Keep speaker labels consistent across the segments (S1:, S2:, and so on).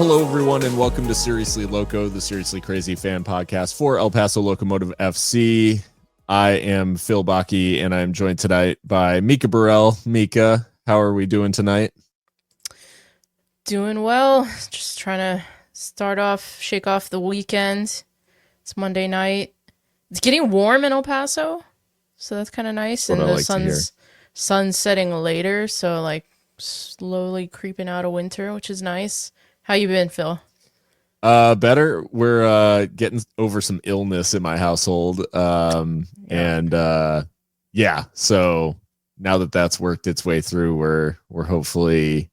S1: Hello, everyone, and welcome to Seriously Loco, the Seriously Crazy fan podcast for El Paso Locomotive FC. I am Phil Bakke, and I'm joined tonight by Mika Burrell. Mika, how are we doing tonight?
S2: Doing well. Just trying to shake off the weekend. It's Monday night. It's getting warm in El Paso, so that's kind of nice.
S1: What
S2: And
S1: I
S2: the
S1: like to hear.
S2: sun's setting later, so like slowly creeping out of winter, which is nice. How you been, Phil?
S1: Better. We're getting over some illness in my household. Yeah. So now that that's worked its way through, we're hopefully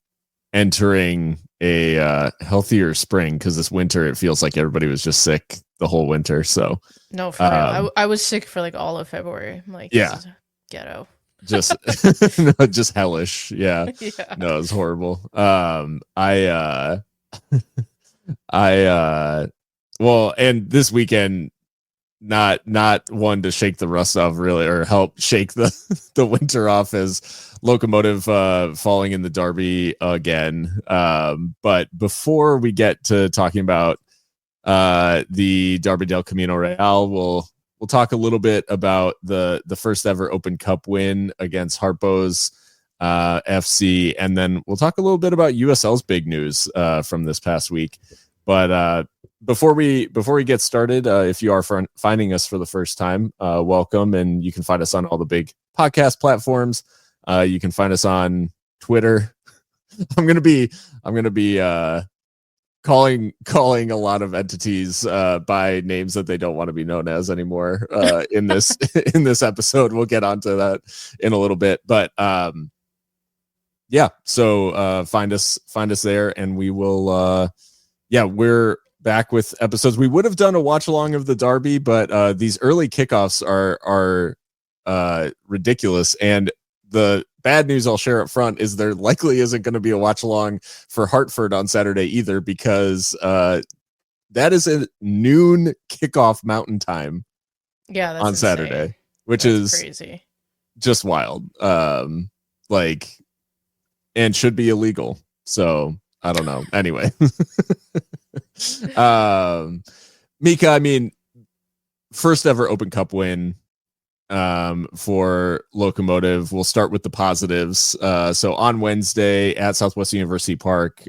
S1: entering a healthier spring, because this winter it feels like everybody was just sick the whole winter. So
S2: No, for real. I was sick for like all of February. I'm like,
S1: yeah,
S2: this is ghetto.
S1: just no, just hellish. Yeah.
S2: Yeah.
S1: No, it's horrible. Well, and this weekend, not one to shake the rust off really, or help shake the winter off, as Locomotive falling in the Derby again. But before we get to talking about the Derby del Camino Real, we'll talk a little bit about the first ever Open Cup win against Harpos FC, and then we'll talk a little bit about USL's big news from this past week. But before we get started, if you are finding us for the first time, welcome, and you can find us on all the big podcast platforms. You can find us on Twitter. I'm gonna be calling a lot of entities by names that they don't want to be known as anymore in this in this episode. We'll get onto that in a little bit, but yeah. So find us there, and we will. We're back with episodes. We would have done a watch along of the Derby, but these early kickoffs are ridiculous. And the bad news I'll share up front is there likely isn't going to be a watch along for Hartford on Saturday either, because that is a noon kickoff Mountain Time.
S2: Yeah, that's
S1: on
S2: insane.
S1: Saturday, which
S2: That's
S1: is
S2: crazy.
S1: just wild. And should be illegal. So I don't know. Anyway, Mika, I mean, first ever Open Cup win for Locomotive. We'll start with the positives. So on Wednesday at Southwest University Park,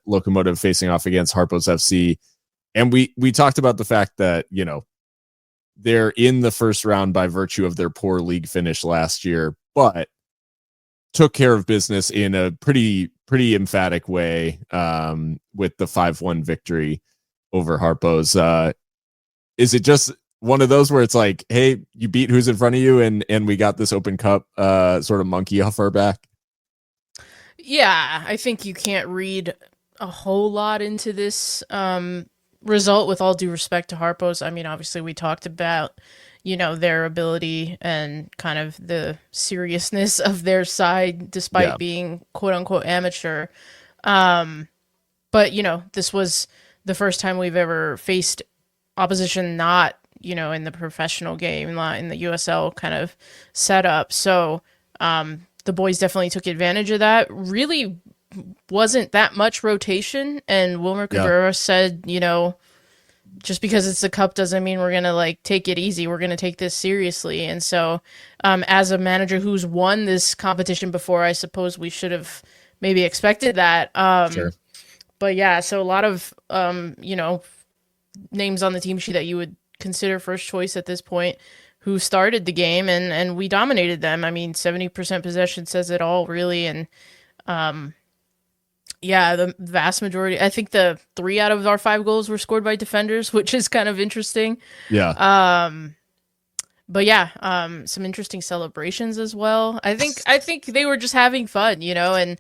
S1: Locomotive facing off against Harpos FC. And we talked about the fact that, you know, they're in the first round by virtue of their poor league finish last year, but took care of business in a pretty emphatic way with the 5-1 victory over Harpos. Is it just one of those where it's like, hey, you beat who's in front of you, and we got this Open Cup sort of monkey off our back?
S2: Yeah, I think you can't read a whole lot into this result, with all due respect to Harpos. I mean, obviously we talked about, you know, their ability and kind of the seriousness of their side, despite being quote unquote amateur. But, you know, this was the first time we've ever faced opposition not, you know, in the professional game, not in the USL kind of setup. So the boys definitely took advantage of that. Really wasn't that much rotation. And Wilmer Cabrera said, you know, just because it's a cup doesn't mean we're going to like take it easy. We're going to take this seriously. And so as a manager who's won this competition before, I suppose we should have maybe expected that.
S1: Sure.
S2: But yeah, so a lot of, you know, names on the team sheet that you would consider first choice at this point who started the game, and we dominated them. I mean, 70% possession says it all, really. And yeah, the vast majority, I think the 3 out of our 5 goals were scored by defenders, which is kind of interesting.
S1: Yeah.
S2: But yeah, some interesting celebrations as well. I think they were just having fun, you know, and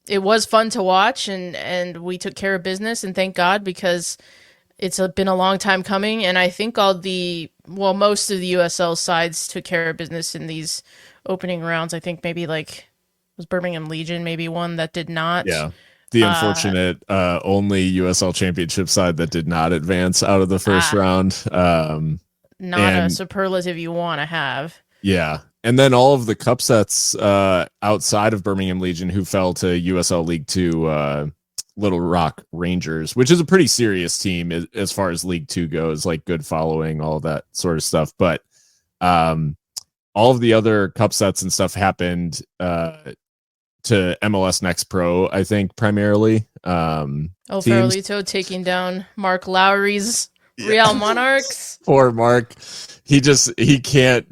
S2: it was fun to watch, and we took care of business, and thank God, because it's been a long time coming. And I think most of the USL sides took care of business in these opening rounds. I think maybe like was Birmingham Legion maybe one that did not.
S1: Yeah. The unfortunate only USL championship side that did not advance out of the first round.
S2: Not a superlative you want to have.
S1: Yeah. And then all of the cup sets outside of Birmingham Legion who fell to USL League 2 Little Rock Rangers, which is a pretty serious team as far as League Two goes, like good following, all that sort of stuff. But all of the other cup sets and stuff happened to MLS Next Pro, I think, primarily.
S2: Farolito taking down Mark Lowry's Real Monarchs.
S1: Poor Mark. He can't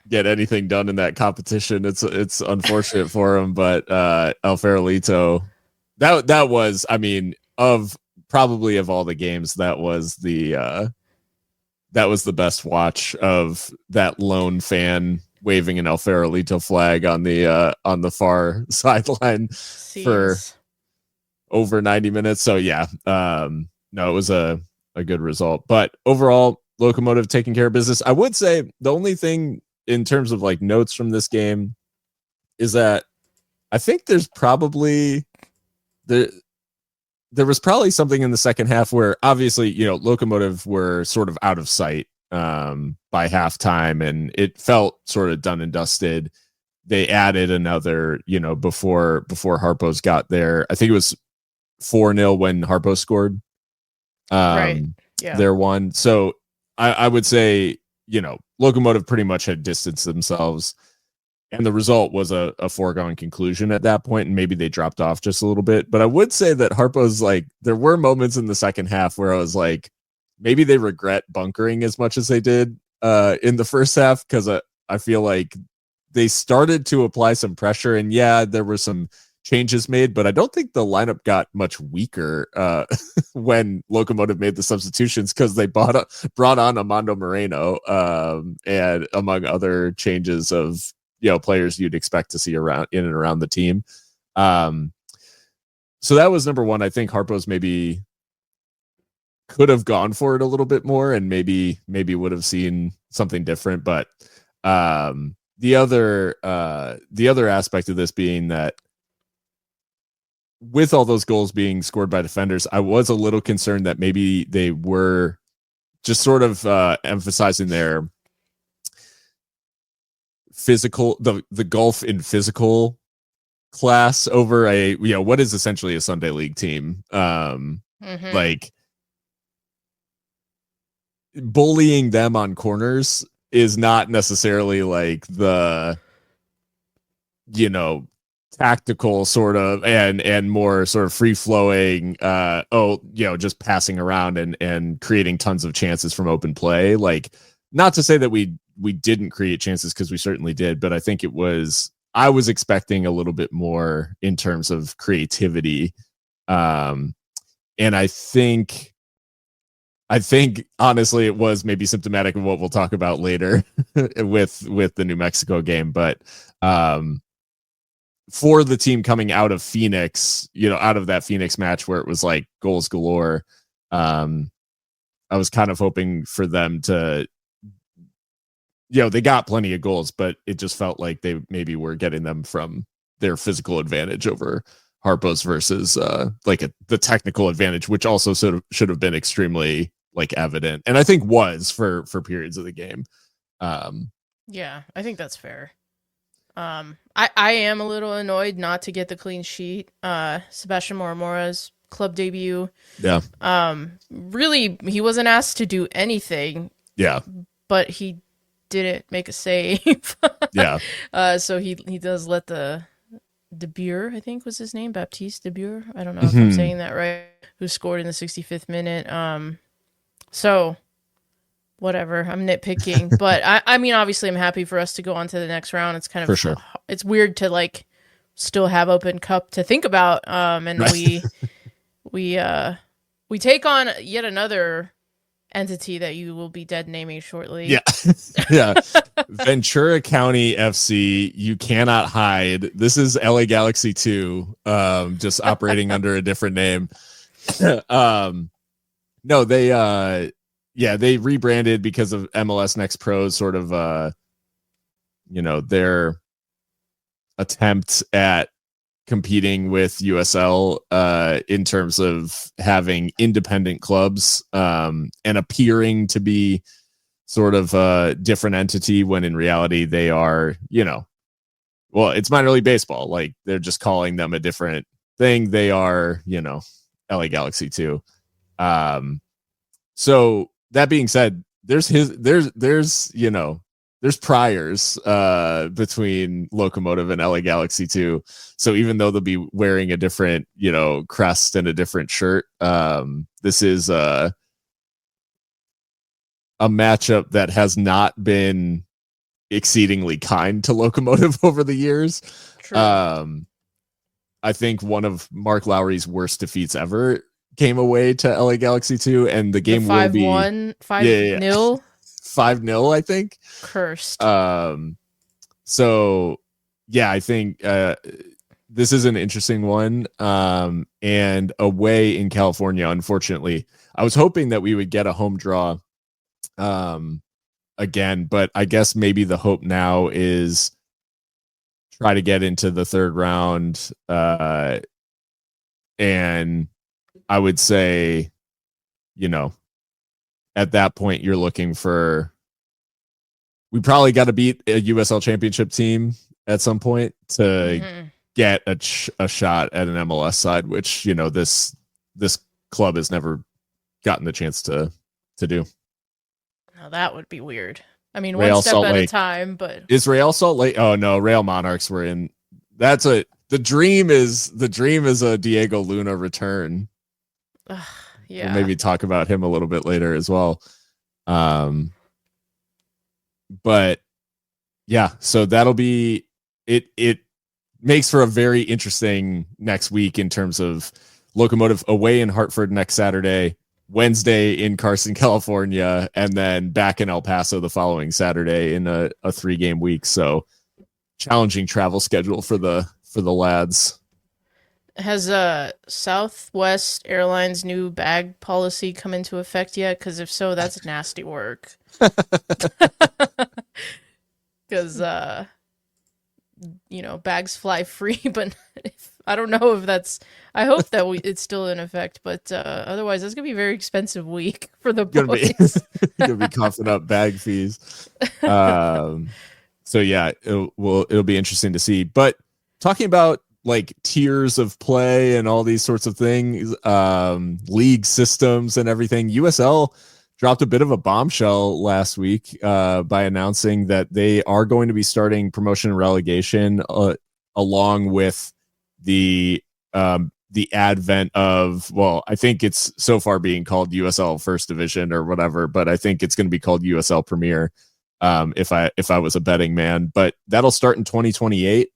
S1: get anything done in that competition. It's unfortunate for him, but El Farolito, that was, I mean, of all the games, that was the best watch of that lone fan waving an El Farolito flag on the far sideline for over 90 minutes. So yeah, no, it was a good result. But overall, Locomotive taking care of business. I would say the only thing in terms of like notes from this game is that I think there's probably there was probably something in the second half where obviously, you know, Locomotive were sort of out of sight by halftime, and it felt sort of done and dusted. They added another, you know, before Harpos got there. I think it was 4-0 when Harpos scored.
S2: Right. Yeah.
S1: Their one. So I would say, you know, Locomotive pretty much had distanced themselves, and the result was a foregone conclusion at that point, and maybe they dropped off just a little bit. But I would say that Harpos, like, there were moments in the second half where I was like, maybe they regret bunkering as much as they did in the first half, because I feel like they started to apply some pressure, and yeah, there were some changes made, but I don't think the lineup got much weaker when Locomotive made the substitutions, because they brought on Amando Moreno and among other changes of, you know, players you'd expect to see around in and around the team. So that was number one. I think Harpos maybe could have gone for it a little bit more, and maybe would have seen something different. But the other aspect of this being that with all those goals being scored by defenders, I was a little concerned that maybe they were just sort of emphasizing their physical, the golf in physical class over a, you know, what is essentially a Sunday league team. Like, bullying them on corners is not necessarily like the, you know, tactical sort of and more sort of free flowing just passing around and creating tons of chances from open play. Like, not to say that we didn't create chances, because we certainly did, but I think I was expecting a little bit more in terms of creativity. And I think honestly it was maybe symptomatic of what we'll talk about later with the New Mexico game. But for the team coming out of Phoenix, you know, out of that Phoenix match where it was like goals galore, I was kind of hoping for them to, you know, they got plenty of goals, but it just felt like they maybe were getting them from their physical advantage over Harpos versus the technical advantage, which also sort of should have been extremely like evident, and I think was for periods of the game.
S2: Yeah, I think that's fair. I am a little annoyed not to get the clean sheet. Sebastian Moramora's club debut.
S1: Yeah.
S2: Really, he wasn't asked to do anything.
S1: Yeah.
S2: But he didn't make a save.
S1: Yeah.
S2: So he does let the De Boer, I think was his name, Baptiste De Boer. I don't know if I'm saying that right. Who scored in the 65th minute. So whatever, I'm nitpicking, but I mean, obviously I'm happy for us to go on to the next round. It's kind of,
S1: for sure,
S2: it's weird to like still have Open Cup to think about. And right. we take on yet another entity that you will be dead naming shortly.
S1: Yeah. Yeah. Ventura County FC. You cannot hide. This is LA Galaxy 2, just operating under a different name. No, they rebranded because of MLS Next Pro's sort of, their attempt at competing with USL in terms of having independent clubs and appearing to be sort of a different entity when in reality they are, it's minor league baseball. Like, they're just calling them a different thing, they are, LA Galaxy too. So that being said, there's priors between Locomotive and LA Galaxy too. So even though they'll be wearing a different, crest and a different shirt, this is a matchup that has not been exceedingly kind to Locomotive over the years.
S2: True.
S1: I think one of Mark Lowry's worst defeats ever came away to LA Galaxy 2, and the game will be
S2: 5-1, 5-0.
S1: 5-0, I think.
S2: Cursed.
S1: So yeah, I think this is an interesting one. And away in California, unfortunately, I was hoping that we would get a home draw again, but I guess maybe the hope now is try to get into the third round. And I would say, at that point, you're looking for, we probably got to beat a USL championship team at some point to get a shot at an MLS side, which, this club has never gotten the chance to do.
S2: Now that would be weird. I mean,
S1: Real
S2: one step
S1: Salt
S2: at
S1: Lake.
S2: a time, but
S1: Is Real Salt Lake? Oh no, Real Monarchs were in. The dream is a Diego Luna return.
S2: yeah,
S1: We'll maybe talk about him a little bit later as well. But yeah, so that'll be it. It makes for a very interesting next week in terms of Locomotive away in Hartford next Saturday, Wednesday in Carson, California, and then back in El Paso the following Saturday in a 3-game week. So challenging travel schedule for the lads.
S2: Has Southwest Airlines new bag policy come into effect yet? Because if so, that's nasty work. Because bags fly free, but I don't know if that's. I hope that it's still in effect, but otherwise, that's gonna be a very expensive week for the boys.
S1: Gonna be coughing up bag fees. So yeah, it'll be interesting to see. But talking about like tiers of play and all these sorts of things, league systems and everything, USL dropped a bit of a bombshell last week by announcing that they are going to be starting promotion and relegation along with the advent of, well, I think it's so far being called USL First Division or whatever, but I think it's going to be called USL Premier if I was a betting man. But that'll start in 2028,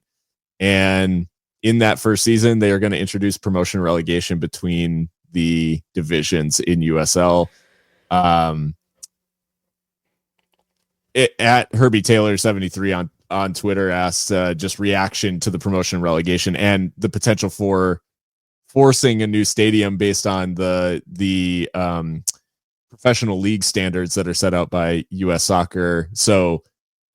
S1: and in that first season, they are going to introduce promotion and relegation between the divisions in USL. At Herbie Taylor 73 on Twitter asked just reaction to the promotion and relegation and the potential for forcing a new stadium based on the professional league standards that are set out by US Soccer. So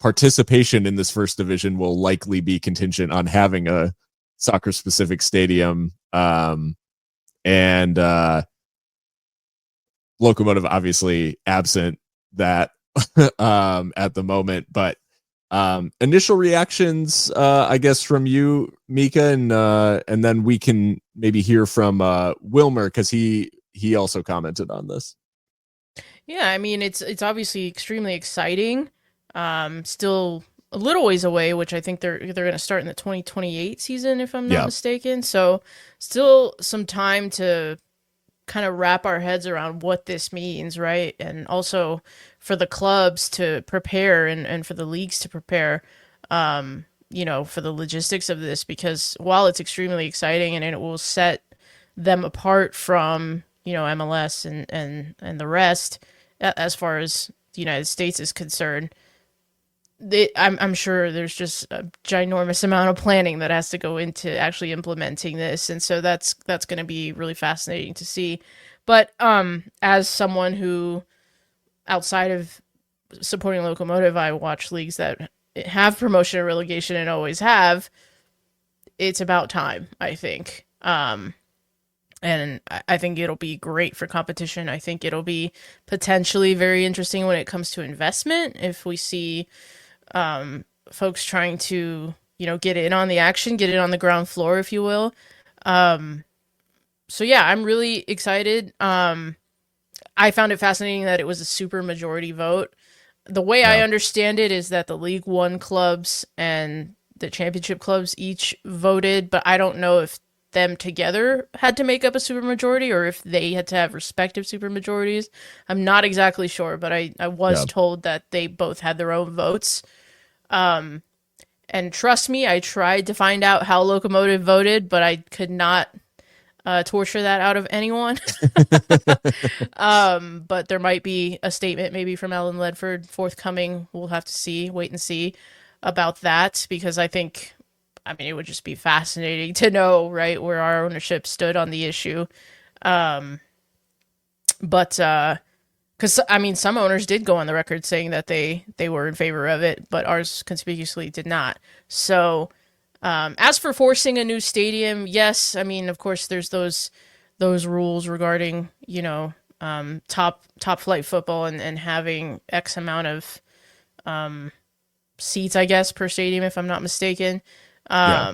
S1: participation in this first division will likely be contingent on having a soccer specific stadium. And Locomotive obviously absent that at the moment, but initial reactions, I guess, from you, Mika, and then we can maybe hear from Wilmer, because he also commented on this.
S2: Yeah, I mean, it's obviously extremely exciting. Still a little ways away, which I think they're going to start in the 2028 season, if I'm not mistaken. So still some time to kind of wrap our heads around what this means, right? And also for the clubs to prepare and for the leagues to prepare, for the logistics of this, because while it's extremely exciting and it will set them apart from, MLS and the rest, as far as the United States is concerned, I'm sure there's just a ginormous amount of planning that has to go into actually implementing this, and so that's going to be really fascinating to see. But as someone who, outside of supporting Locomotive, I watch leagues that have promotion and relegation and always have. It's about time, I think. And I think it'll be great for competition. I think it'll be potentially very interesting when it comes to investment. If we see folks trying to, get in on the action, get in on the ground floor, if you will. So yeah, I'm really excited. I found it fascinating that it was a super majority vote. The way I
S1: Yeah.
S2: understand it is that the League One clubs and the championship clubs each voted, but I don't know if them together had to make up a supermajority or if they had to have respective supermajorities. I'm not exactly sure, but I was
S1: Yeah.
S2: told that they both had their own votes. And trust me, I tried to find out how Locomotive voted, but I could not torture that out of anyone. But there might be a statement maybe from Alan Ledford forthcoming. We'll have to see, wait and see about that, because I think, I mean, it would just be fascinating to know, right, where our ownership stood on the issue. But because I mean, some owners did go on the record saying that they were in favor of it, but ours conspicuously did not. So, as for forcing a new stadium, yes, I mean, of course, there's those rules regarding, you know, top flight football and having X amount of seats, I guess, per stadium, if I'm not mistaken.
S1: Yeah.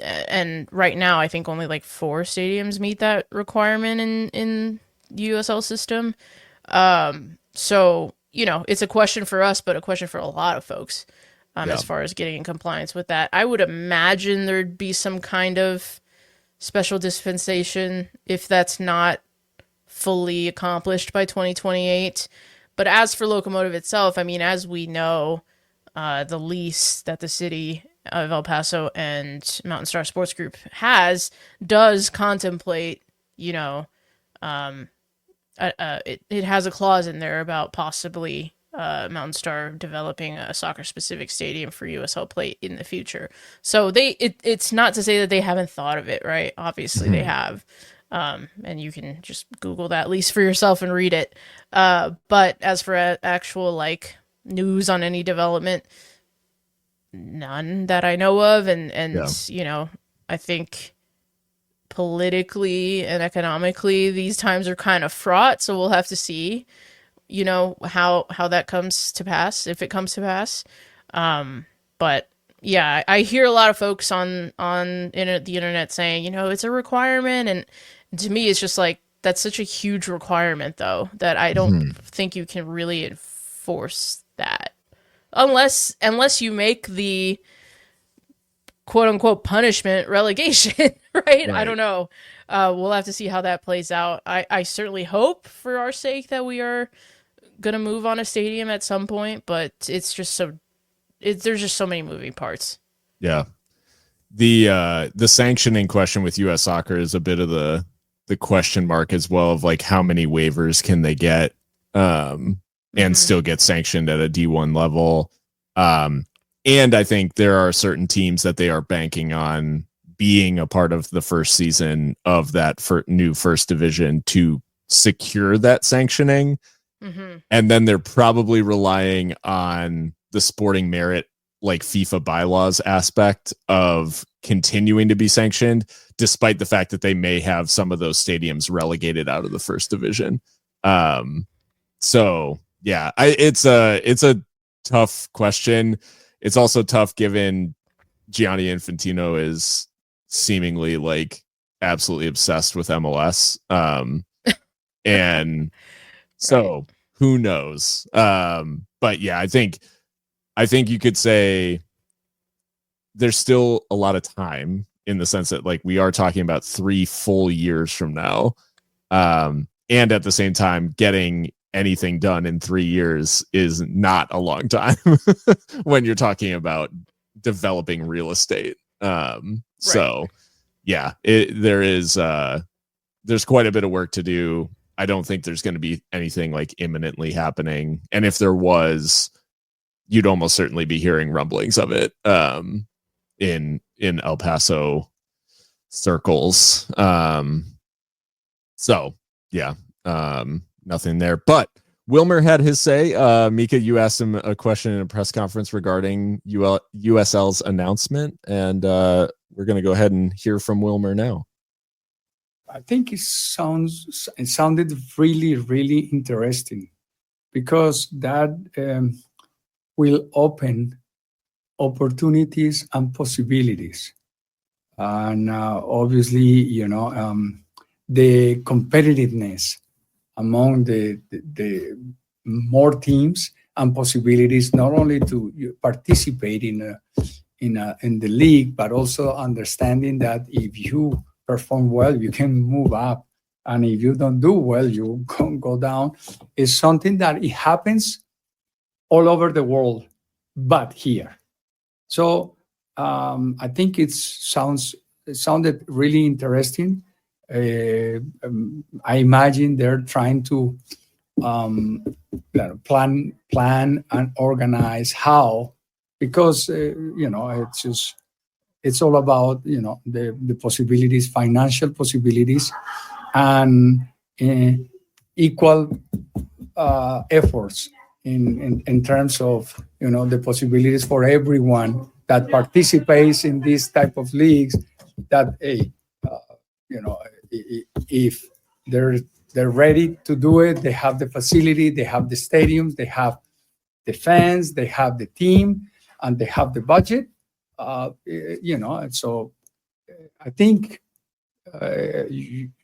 S2: And right now, I think only like 4 stadiums meet that requirement in the USL system. So, you know, it's a question for us, but a question for a lot of folks,
S1: Yeah.
S2: as far as getting in compliance with that. I would imagine there'd be some kind of special dispensation if that's not fully accomplished by 2028. But as for Locomotive itself, I mean, as we know, the lease that the city of El Paso and Mountain Star Sports Group has does contemplate, you know, it has a clause in there about possibly Mountain Star developing a soccer specific stadium for USL Play in the future. So it's not to say that they haven't thought of it, right? Obviously they have. And you can just Google that lease for yourself and read it. But as for actual like news on any development, none that I know of.
S1: Yeah.
S2: You know, I think politically and economically these times are kind of fraught, so we'll have to see, you know, how that comes to pass, if it comes to pass. But yeah, I hear a lot of folks on the internet saying, you know, it's a requirement, and to me it's just like, that's such a huge requirement though that I don't
S1: Mhm.
S2: think you can really enforce that unless you make the quote unquote punishment relegation, right? I
S1: Right.
S2: don't know. We'll have to see how that plays out. I certainly hope for our sake that we are gonna move on a stadium at some point, but it's just there's just so many moving parts.
S1: Yeah. The sanctioning question with US soccer is a bit of the question mark as well, of like how many waivers can they get and
S2: Mm-hmm.
S1: still get sanctioned at a D1 level. And I think there are certain teams that they are banking on being a part of the first season of that new first division to secure that sanctioning.
S2: Mm-hmm.
S1: And then they're probably relying on the sporting merit, like FIFA bylaws aspect of continuing to be sanctioned, despite the fact that they may have some of those stadiums relegated out of the first division. So yeah, it's a tough question. It's also tough given Gianni Infantino is seemingly like absolutely obsessed with MLS. And
S2: Right.
S1: so who knows? But yeah, I think you could say there's still a lot of time in the sense that like we are talking about 3 full years from now. And at the same time, getting anything done in 3 years is not a long time when you're talking about developing real estate.
S2: Right.
S1: So yeah, there's quite a bit of work to do. I don't think there's going to be anything like imminently happening. And if there was, you'd almost certainly be hearing rumblings of it in El Paso circles. So yeah, nothing there. But Wilmer had his say. Mika, you asked him a question in a press conference regarding USL's announcement, and we're going to go ahead and hear from Wilmer now.
S3: I think it sounded really, really interesting because that will open opportunities and possibilities. and obviously, the competitiveness among the more teams and possibilities, not only to participate in the league, but also understanding that if you perform well, you can move up, and if you don't do well, you go down. Is something that it happens all over the world, but here. So I think it sounded really interesting. I imagine they're trying to um, plan and organize how, because it's all about the possibilities, financial possibilities, and uh, equal efforts in terms of the possibilities for everyone that participates in these type of leagues. That you know if they're they're ready to do it, they have the facility, they have the stadiums, they have the fans, they have the team, and they have the budget. And so I think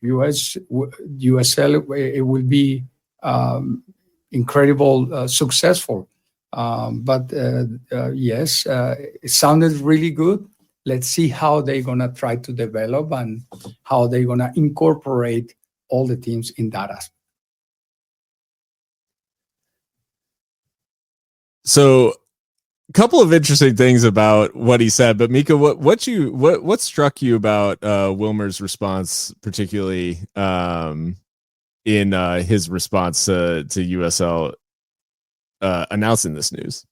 S3: USL, it will be incredible successful. But yes, it sounded really good. Let's see how they're gonna try to develop and how they're gonna incorporate all the teams in that aspect.
S1: So, a couple of interesting things about what he said, but Mika, what struck you about Wilmer's response, particularly in his response to USL announcing this news?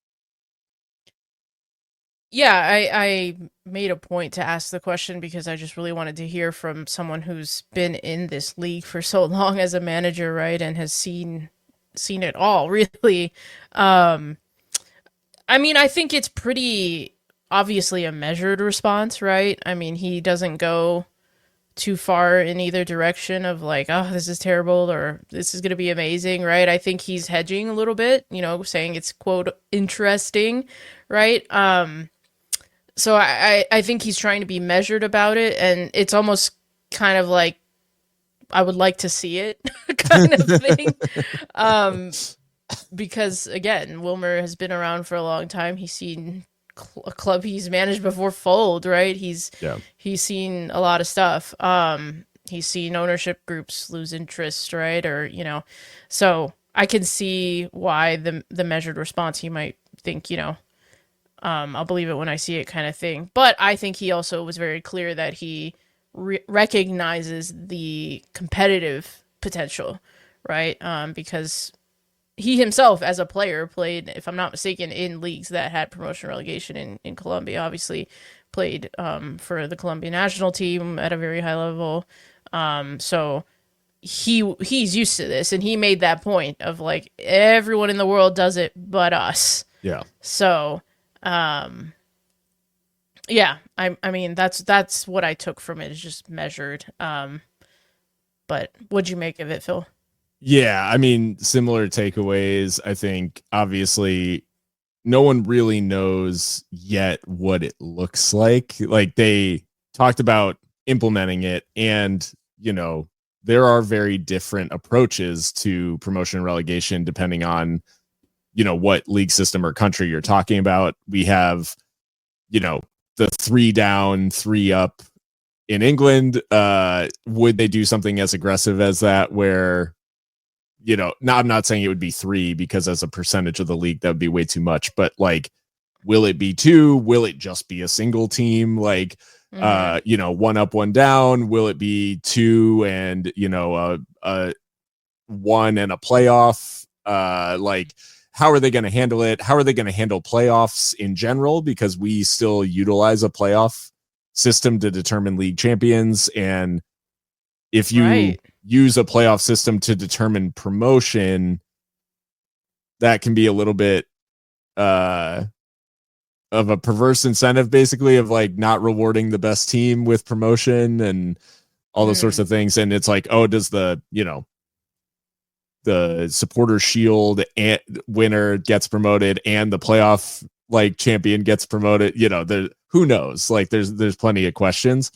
S2: Yeah, I made a point to ask the question because I just really wanted to hear from someone who's been in this league for so long as a manager, right, and has seen it all, really. I mean, I think it's pretty obviously a measured response, right? I mean, he doesn't go too far in either direction of like, oh, this is terrible or this is going to be amazing, right? I think he's hedging a little bit, saying it's quote interesting, right? So I think he's trying to be measured about it, and it's almost kind of like I would like to see it kind of thing. Because again, Wilmer has been around for a long time. He's seen a club he's managed before fold, right? He's seen a lot of stuff. He's seen ownership groups lose interest, right? Or so I can see why the measured response, he might think, I'll believe it when I see it, kind of thing. But I think he also was very clear that he recognizes the competitive potential, right? Because he himself, as a player, played, if I'm not mistaken, in leagues that had promotion relegation in Colombia. Obviously, played for the Colombian national team at a very high level. So he's used to this, and he made that point of like everyone in the world does it but us.
S1: Yeah.
S2: So, yeah, I mean that's what I took from it, is just measured. But what'd you make of it, Phil?
S1: Yeah, I mean, similar takeaways. I think obviously no one really knows yet what it looks like. Like, they talked about implementing it, and there are very different approaches to promotion and relegation depending on what league system or country you're talking about. We have the 3 down, 3 up in England. Would they do something as aggressive as that, where I'm not saying it would be 3, because as a percentage of the league, that would be way too much. But like, will it be 2? Will it just be a single team? Like, 1 up, 1 down? Will it be 2 and, a 1 and a playoff? Like, how are they going to handle it? How are they going to handle playoffs in general? Because we still utilize a playoff system to determine league champions. And if you use a playoff system to determine promotion, that can be a little bit of a perverse incentive, basically, of like not rewarding the best team with promotion and all those sorts of things. And it's like, oh, does the supporter shield winner gets promoted and the playoff like champion gets promoted, who knows? Like there's plenty of questions.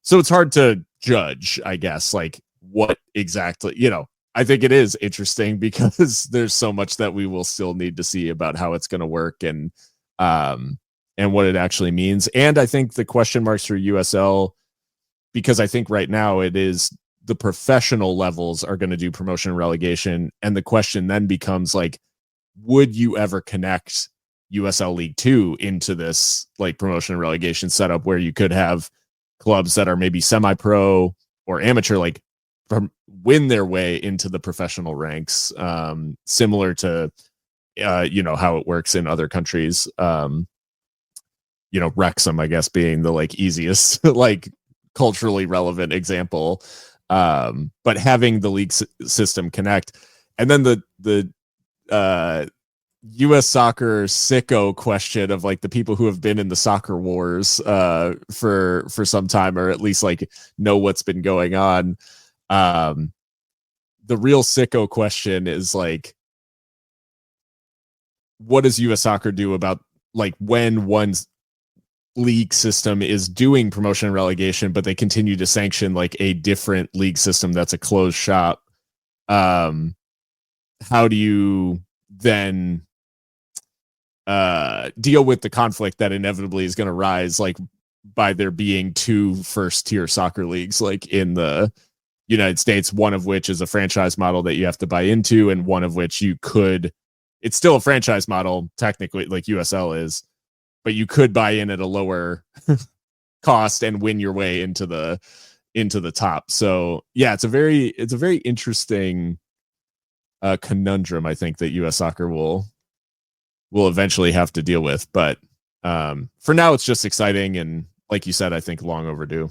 S1: So it's hard to judge, I guess, like what exactly, I think it is interesting because there's so much that we will still need to see about how it's going to work and what it actually means. And I think the question marks for USL, because I think right now it is the professional levels are going to do promotion and relegation. And the question then becomes like, would you ever connect USL League 2 into this like promotion and relegation setup where you could have clubs that are maybe semi-pro or amateur, like win their way into the professional ranks, similar to, how it works in other countries. Wrexham, I guess, being the like easiest, like culturally relevant example. But having the league system connect, and then the US soccer sicko question of like the people who have been in the soccer wars for some time, or at least like know what's been going on. The real sicko question is like, what does US soccer do about like when one's league system is doing promotion and relegation, but they continue to sanction like a different league system that's a closed shop? How do you then deal with the conflict that inevitably is going to rise, like by there being two first tier soccer leagues, like in the United States, one of which is a franchise model that you have to buy into, and one of which it's still a franchise model technically, like USL is, but you could buy in at a lower cost and win your way into the top. So yeah, it's a very interesting conundrum, I think, that US soccer will eventually have to deal with. But for now, it's just exciting, and like you said, I think long overdue.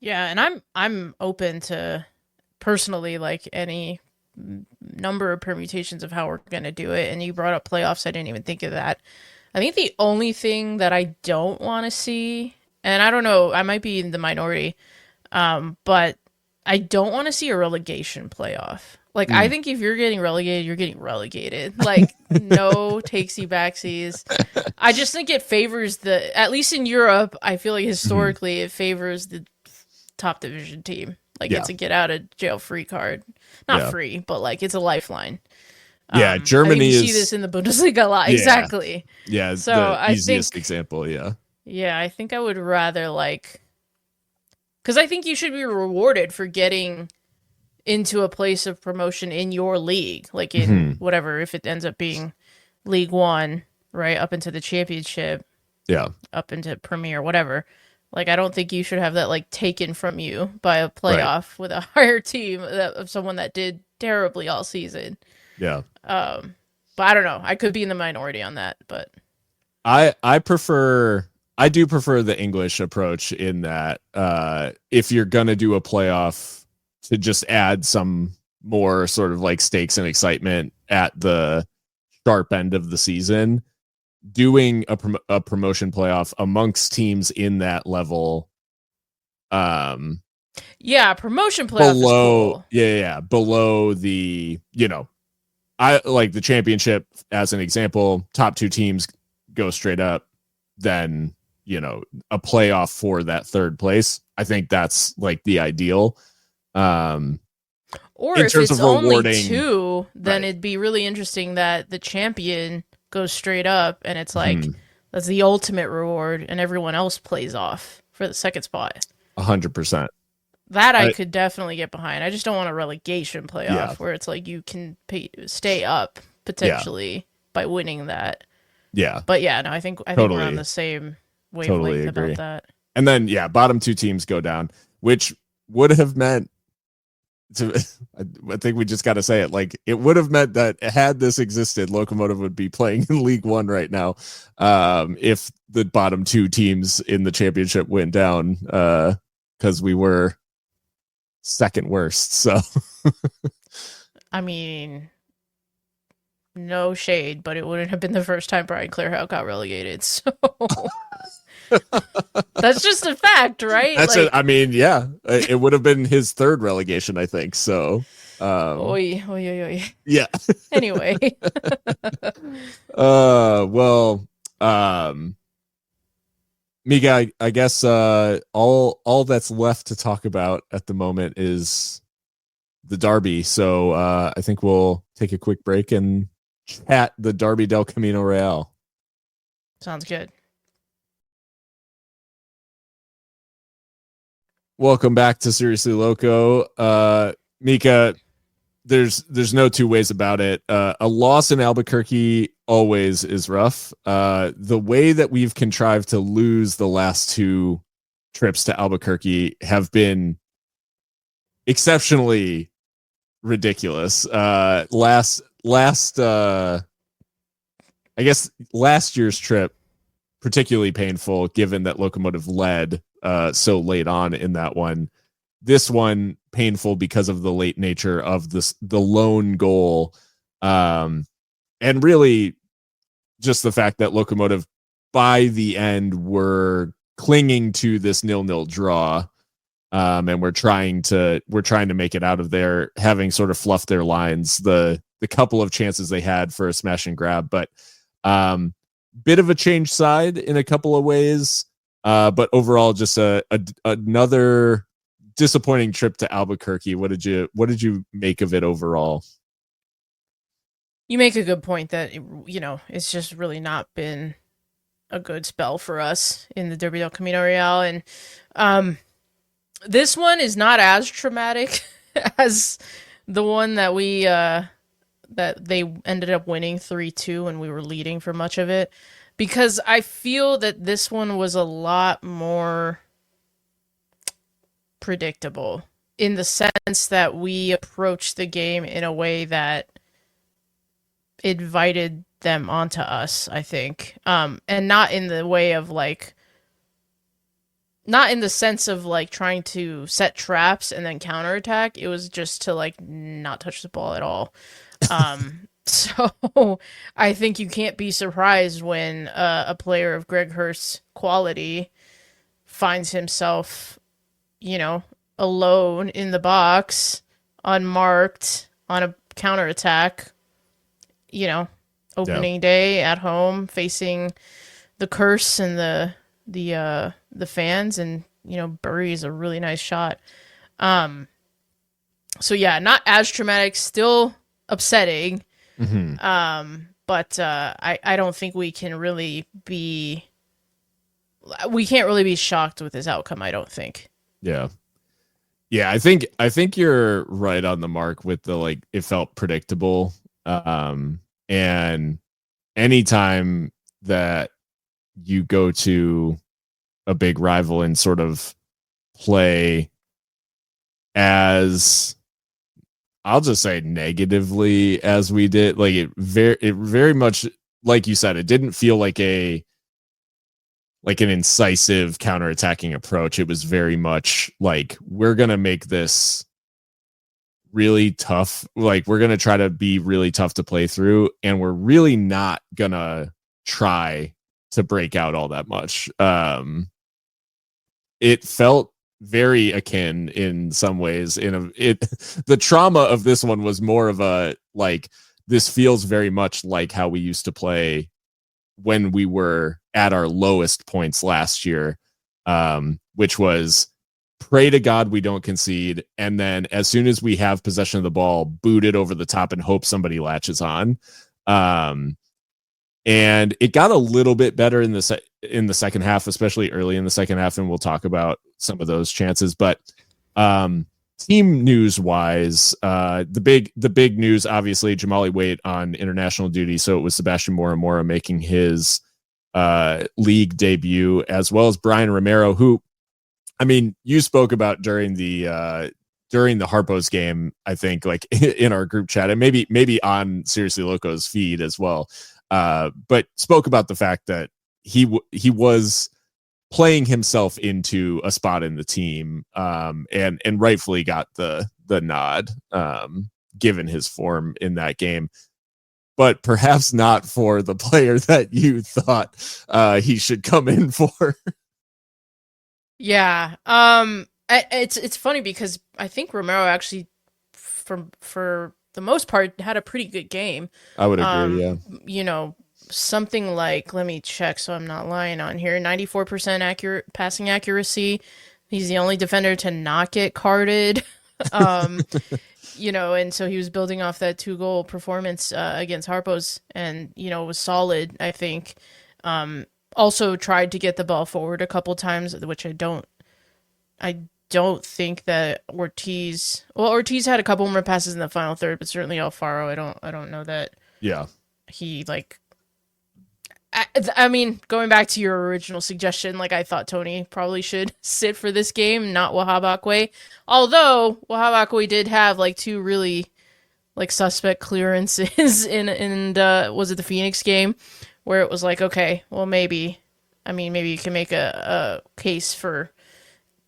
S2: Yeah, and I'm open to personally like any number of permutations of how we're going to do it. And you brought up playoffs. I didn't even think of that. I think the only thing that I don't want to see, and I don't know, I might be in the minority, but I don't want to see a relegation playoff. Like, I think if you're getting relegated, you're getting relegated. Like, no takesy backsies. I just think it favors at least in Europe, I feel like historically it favors the top division team. Like, it's a get out of jail free card. Not free, but like it's a lifeline.
S1: Yeah, Germany
S2: you see this in the Bundesliga a lot. Yeah. Exactly.
S1: Yeah, it's the easiest example. Yeah,
S2: I think I would rather because I think you should be rewarded for getting into a place of promotion in your league, like in whatever, if it ends up being League One, right, up into the championship, up into Premier, whatever. Like, I don't think you should have that like taken from you by a playoff with a higher team of someone that did terribly all season.
S1: Yeah.
S2: But I don't know. I could be in the minority on that, but
S1: I do prefer the English approach in that if you're gonna do a playoff, to just add some more sort of like stakes and excitement at the sharp end of the season. Doing a promotion playoff amongst teams in that level,
S2: promotion playoff
S1: below,
S2: is cool.
S1: Below the, I like the championship as an example. Top two teams go straight up, then a playoff for that third place. I think that's like the ideal.
S2: Or if it's only two, then it'd be really interesting that the champion goes straight up, and it's like that's the ultimate reward, and everyone else plays off for the second spot.
S1: 100%.
S2: That I could definitely get behind. I just don't want a relegation playoff where it's like you can stay up potentially by winning that. Yeah, but yeah, no, I think we're on the same wavelength about that.
S1: And then bottom two teams go down, which would have meant. I think we just got to say it. Like, it would have meant that had this existed, Locomotive would be playing in League One right now. If the bottom two teams in the championship went down, because we were second worst. So,
S2: I mean, no shade, but it wouldn't have been the first time Brian Clarehout got relegated. So. That's just a fact, right?
S1: That's it. I mean, it would have been his third relegation, I think. So
S2: Oy, oy, oy, oy.
S1: Yeah.
S2: Anyway.
S1: Well, Mika, I guess all that's left to talk about at the moment is the Derby. So I think we'll take a quick break and chat the Derby del Camino Real.
S2: Sounds good.
S1: Welcome back to Seriously Loco. Mika, there's no two ways about it. A loss in Albuquerque always is rough. The way that we've contrived to lose the last two trips to Albuquerque have been exceptionally ridiculous. I guess last year's trip particularly painful given that Locomotive led so late on in that one. This one painful because of the late nature of the lone goal, and really just the fact that Locomotive by the end were clinging to this 0-0 draw, and we're trying to make it out of there, having sort of fluffed their lines the couple of chances they had for a smash and grab, but bit of a change side in a couple of ways, but overall just another disappointing trip to Albuquerque. What did you make of it overall?
S2: You make a good point that, it's just really not been a good spell for us in the Derby del Camino Real. And this one is not as traumatic as the one that that they ended up winning 3-2 and we were leading for much of it. Because I feel that this one was a lot more predictable in the sense that we approached the game in a way that invited them onto us, I think. And not in the way of not in the sense of trying to set traps and then counterattack. It was just to not touch the ball at all. So I think you can't be surprised when a player of Greg Hurst's quality finds himself, alone in the box, unmarked on a counterattack, opening day at home, facing the curse and the fans, and buries a really nice shot. So yeah, not as traumatic, still upsetting. Mm-hmm. But I don't think we can't really be shocked with this outcome, I don't think.
S1: Yeah. I think you're right on the mark with the it felt predictable. And anytime that you go to a big rival and sort of play as, I'll just say, negatively as we did, it very much, like you said, it didn't feel like an incisive counterattacking approach. It was very much we're gonna make this really tough. We're gonna try to be really tough to play through, and we're really not gonna try to break out all that much. It felt very akin in some ways. The trauma of this one was more of a this feels very much like how we used to play when we were at our lowest points last year, which was pray to God we don't concede, and then as soon as we have possession of the ball, boot it over the top and hope somebody latches on. And it got a little bit better in the second half, especially early in the second half, and we'll talk about some of those chances. But team news wise, the big news, obviously, Jamali Waite on international duty, so it was Sebastian Moramora making his league debut, as well as Brian Romero, who, I mean, you spoke about during the Harpos game, I think, in our group chat, and maybe on Seriously Loco's feed as well. But spoke about the fact that he was playing himself into a spot in the team, and rightfully got the nod, given his form in that game, but perhaps not for the player that you thought he should come in for.
S2: Yeah. It's funny because I think Romero actually for the most part had a pretty good game.
S1: I would agree. Yeah.
S2: You know, something like, let me check so I'm not lying on here, 94% accurate passing accuracy. He's the only defender to not get carded. You know, and so he was building off that 2-goal performance against Harpos, and you know, was solid, I think. Also tried to get the ball forward a couple times, which I don't think that Ortiz had a couple more passes in the final third, but certainly Alfaro, I don't know that.
S1: Yeah.
S2: He like, I mean, going back to your original suggestion, like I thought Tony probably should sit for this game, not Wahab Akwe. Although Wahab Akwe did have like 2 really like suspect clearances in was it the Phoenix game, where it was like, okay, well maybe you can make a case for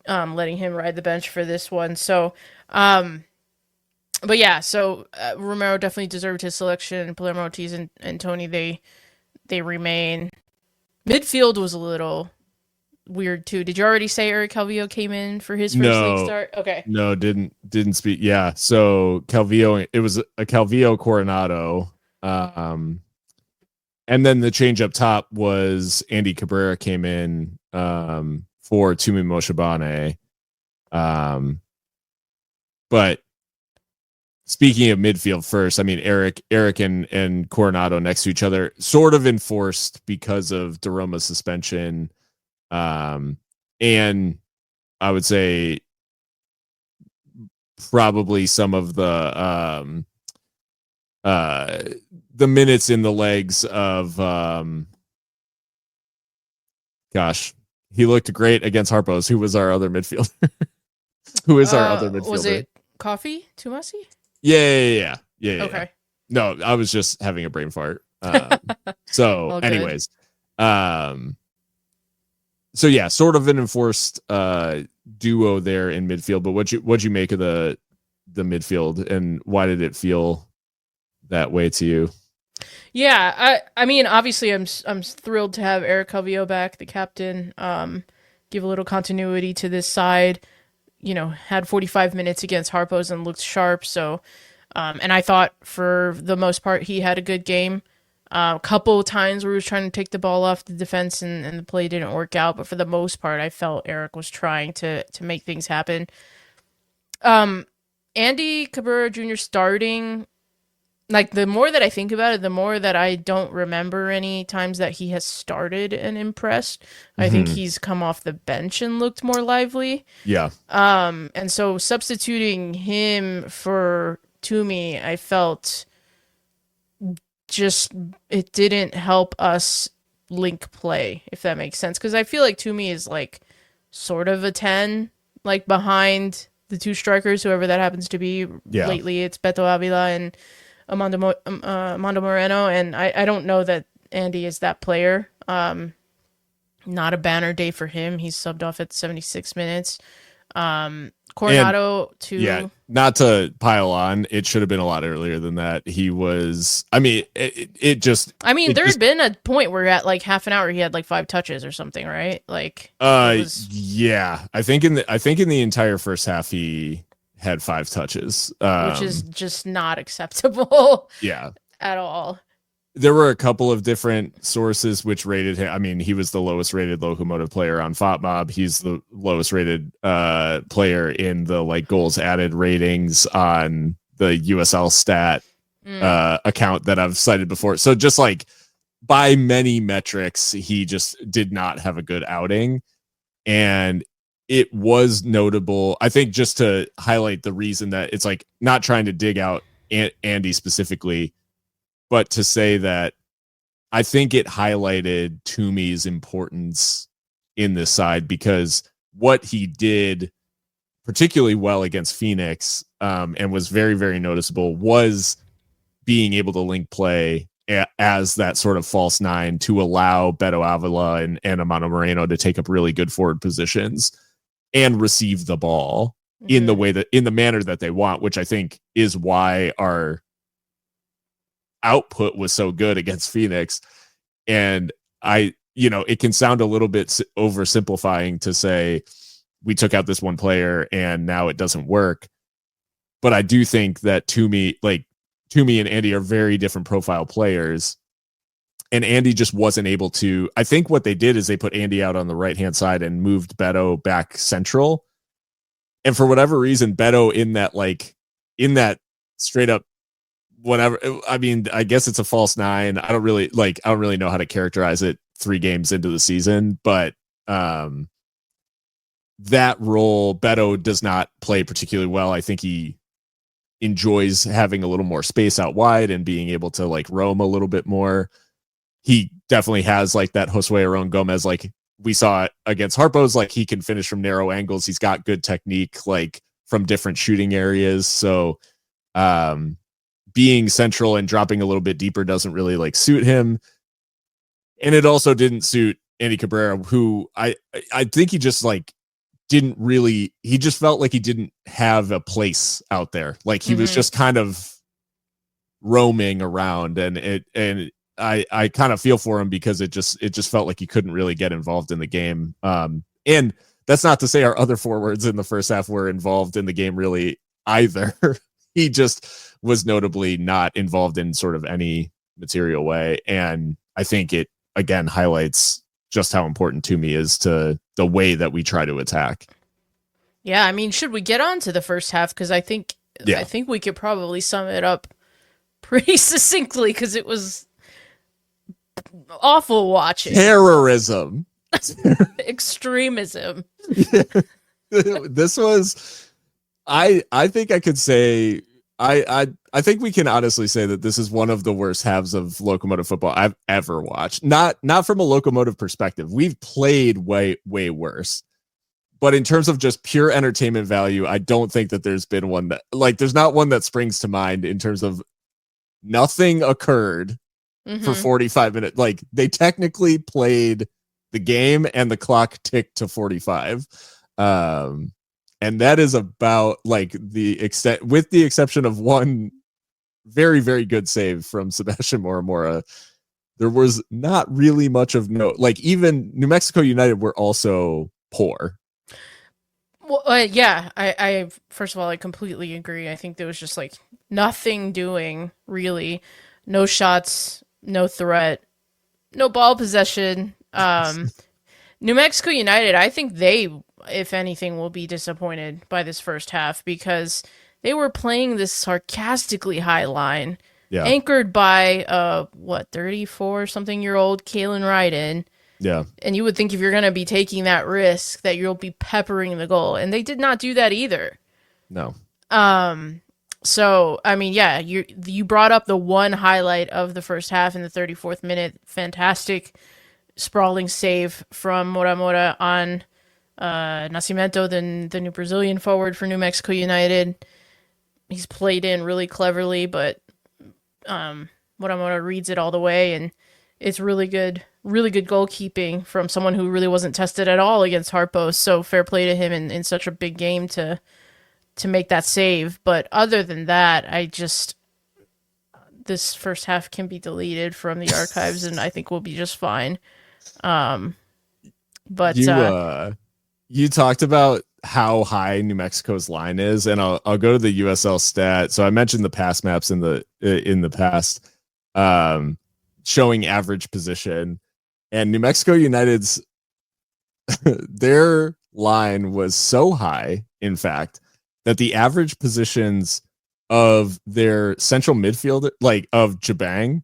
S2: letting him ride the bench for this one. So, but yeah, so Romero definitely deserved his selection. Palermo, Ortiz, and Tony, they remain. Midfield was a little weird too. Did you already say Eric Calvillo came in for his first league start? Okay.
S1: No, didn't speak. Yeah. So Calvillo, it was a Calvillo Coronado. And then the change up top was Andy Cabrera came in for Tumi Moshabane. But speaking of midfield first, I mean, Eric and Coronado next to each other, sort of enforced because of Daroma's suspension. And I would say probably some of the minutes in the legs of, he looked great against Harpos, who was our other midfielder.
S2: Was it Coffee Tumasi?
S1: Yeah.
S2: Okay.
S1: No, I was just having a brain fart. So anyways, so yeah, sort of an enforced duo there in midfield. But what'd you make of the midfield, and why did it feel that way to you?
S2: Yeah, I mean, obviously, I'm thrilled to have Eric Calvillo back, the captain. Give a little continuity to this side. You know, had 45 minutes against Harpos and looked sharp. So, and I thought for the most part he had a good game. A couple of times where he was trying to take the ball off the defense and the play didn't work out, but for the most part, I felt Eric was trying to make things happen. Andy Cabrera Jr. starting, like, the more that I think about it, the more that I don't remember any times that he has started and impressed. I think he's come off the bench and looked more lively.
S1: Yeah.
S2: And so substituting him for Toomey, I felt just it didn't help us link play, if that makes sense. Because I feel like Toomey is like sort of a 10, like behind the 2 strikers, whoever that happens to be.
S1: Yeah.
S2: Lately, it's Beto Avila and Armando Moreno, and I don't know that Andy is that player. Not a banner day for him. He's subbed off at 76 minutes. Coronado too.
S1: Yeah, not to pile on, it should have been a lot earlier than that. He was, I mean, it just.
S2: I mean, there had been a point where at like half an hour he had like 5 touches or something, right? Like,
S1: yeah, I think in the entire first half he had 5 touches,
S2: which is just not acceptable.
S1: Yeah,
S2: at all.
S1: There were a couple of different sources which rated him. I mean, he was the lowest rated Locomotive player on FOTMob. He's the lowest rated player in the like goals added ratings on the USL stat account that I've cited before. So just like by many metrics, he just did not have a good outing. And it was notable, I think, just to highlight the reason that it's like not trying to dig out Andy specifically, but to say that I think it highlighted Toomey's importance in this side, because what he did particularly well against Phoenix and was very, very noticeable was being able to link play as that sort of false 9 to allow Beto Avila and Armando Moreno to take up really good forward positions and receive the ball in the way that, in the manner that they want, which I think is why our output was so good against Phoenix. And it can sound a little bit oversimplifying to say we took out this one player and now it doesn't work. but I do think that Toomey and Andy are very different profile players. And Andy just wasn't able to. I think what they did is they put Andy out on the right-hand side and moved Beto back central. And for whatever reason, Beto in that straight up whatever. I mean, I guess it's a false nine. I don't really know how to characterize it 3 games into the season, but that role, Beto does not play particularly well. I think he enjoys having a little more space out wide and being able to like roam a little bit more. He definitely has like that Josue Aron Gomez, like we saw against Harpos, like he can finish from narrow angles. He's got good technique, like from different shooting areas. So being central and dropping a little bit deeper doesn't really like suit him. And it also didn't suit Andy Cabrera, who I think he just like he just felt like he didn't have a place out there. Like he was just kind of roaming around, and I kind of feel for him because it just felt like he couldn't really get involved in the game. And that's not to say our other forwards in the first half were involved in the game really either. He just was notably not involved in sort of any material way. And I think it again highlights just how important Toomey is to the way that we try to attack.
S2: Yeah, I mean, should we get on to the first half? Because I think we could probably sum it up pretty succinctly because it was awful watching.
S1: Terrorism.
S2: Extremism.
S1: Yeah. This was I think I could say I think we can honestly say that this is one of the worst halves of Locomotive football I've ever watched. Not from a Locomotive perspective. We've played way worse. But in terms of just pure entertainment value, I don't think that there's been one that like there's not one that springs to mind in terms of nothing occurred for 45 minutes. Like they technically played the game and the clock ticked to 45. And that is about like the extent, with the exception of one very, very good save from Sebastian Moramora. There was not really much of note. Like even New Mexico United were also poor.
S2: Well, yeah, I first of all, I completely agree. I think there was just like nothing doing really, no shots, no threat, no ball possession. New Mexico United, I think they, if anything, will be disappointed by this first half because they were playing this sarcastically high line, anchored by 34-something-year-old Kalen Ryden.
S1: Yeah.
S2: And you would think if you're going to be taking that risk that you'll be peppering the goal. And they did not do that either.
S1: No.
S2: So, I mean, yeah, you brought up the one highlight of the first half in the 34th minute. Fantastic sprawling save from Moramora on Nascimento, the new Brazilian forward for New Mexico United. He's played in really cleverly, but Moramora reads it all the way, and it's really good goalkeeping from someone who really wasn't tested at all against Harpos. So fair play to him in such a big game to make that save. But other than that, this first half can be deleted from the archives, and I think we'll be just fine. But
S1: you talked about how high New Mexico's line is, and I'll go to the USL stat. So I mentioned the pass maps in the past, showing average position, and New Mexico United's their line was so high, in fact, that the average positions of their central midfielder, like of Jabang,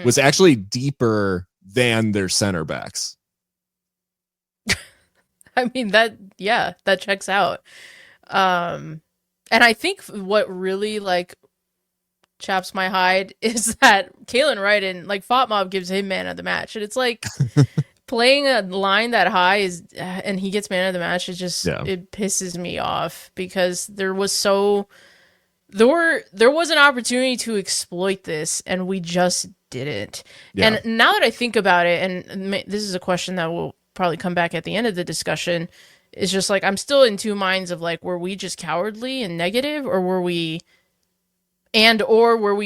S1: was actually deeper than their center backs.
S2: I mean, that checks out. And I think what really like chaps my hide is that Kalen Ryden, like FOTMob gives him man of the match. And it's like playing a line that high and he gets man of the match. It just, it pisses me off because there was an opportunity to exploit this and we just didn't. Yeah. And now that I think about it, and this is a question that will probably come back at the end of the discussion, is just like, I'm still in two minds of like, were we just cowardly and negative, or were we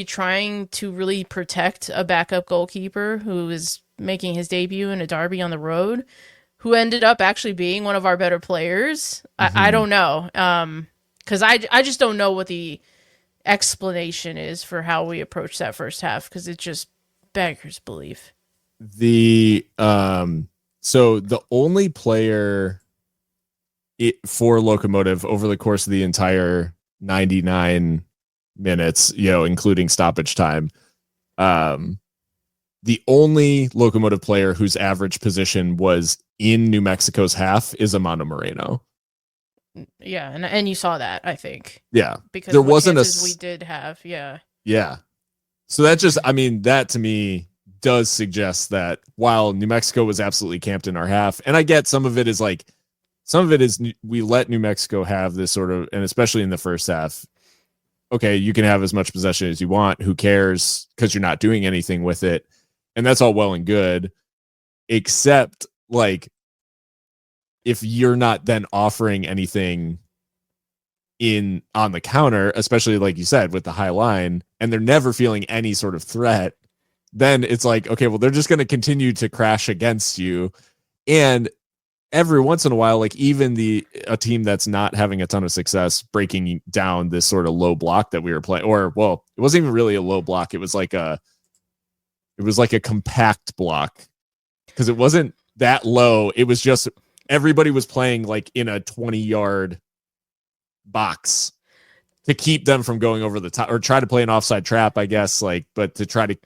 S2: trying to really protect a backup goalkeeper who is making his debut in a derby on the road, who ended up actually being one of our better players? I don't know. Because I just don't know what the explanation is for how we approach that first half, because it just beggars belief.
S1: So the only player for Locomotive over the course of the entire 99 minutes, including stoppage time, the only Locomotive player whose average position was in New Mexico's half is Amando Moreno.
S2: Yeah, and you saw that, I think.
S1: Yeah,
S2: because
S1: there wasn't
S2: we did have. Yeah.
S1: So that that to me does suggest that while New Mexico was absolutely camped in our half, and I get some of it is we let New Mexico have this sort of, and especially in the first half, okay, you can have as much possession as you want. Who cares? Because you're not doing anything with it. And that's all well and good, except like if you're not then offering anything on the counter, especially like you said, with the high line, and they're never feeling any sort of threat, then it's like, okay, well, they're just going to continue to crash against you. And every once in a while, like even a team that's not having a ton of success breaking down this sort of low block that we were playing, or well, it wasn't even really a low block. It was like a compact block, because it wasn't that low. It was just everybody was playing like in a 20-yard box to keep them from going over the top, or try to play an offside trap, I guess, but to try to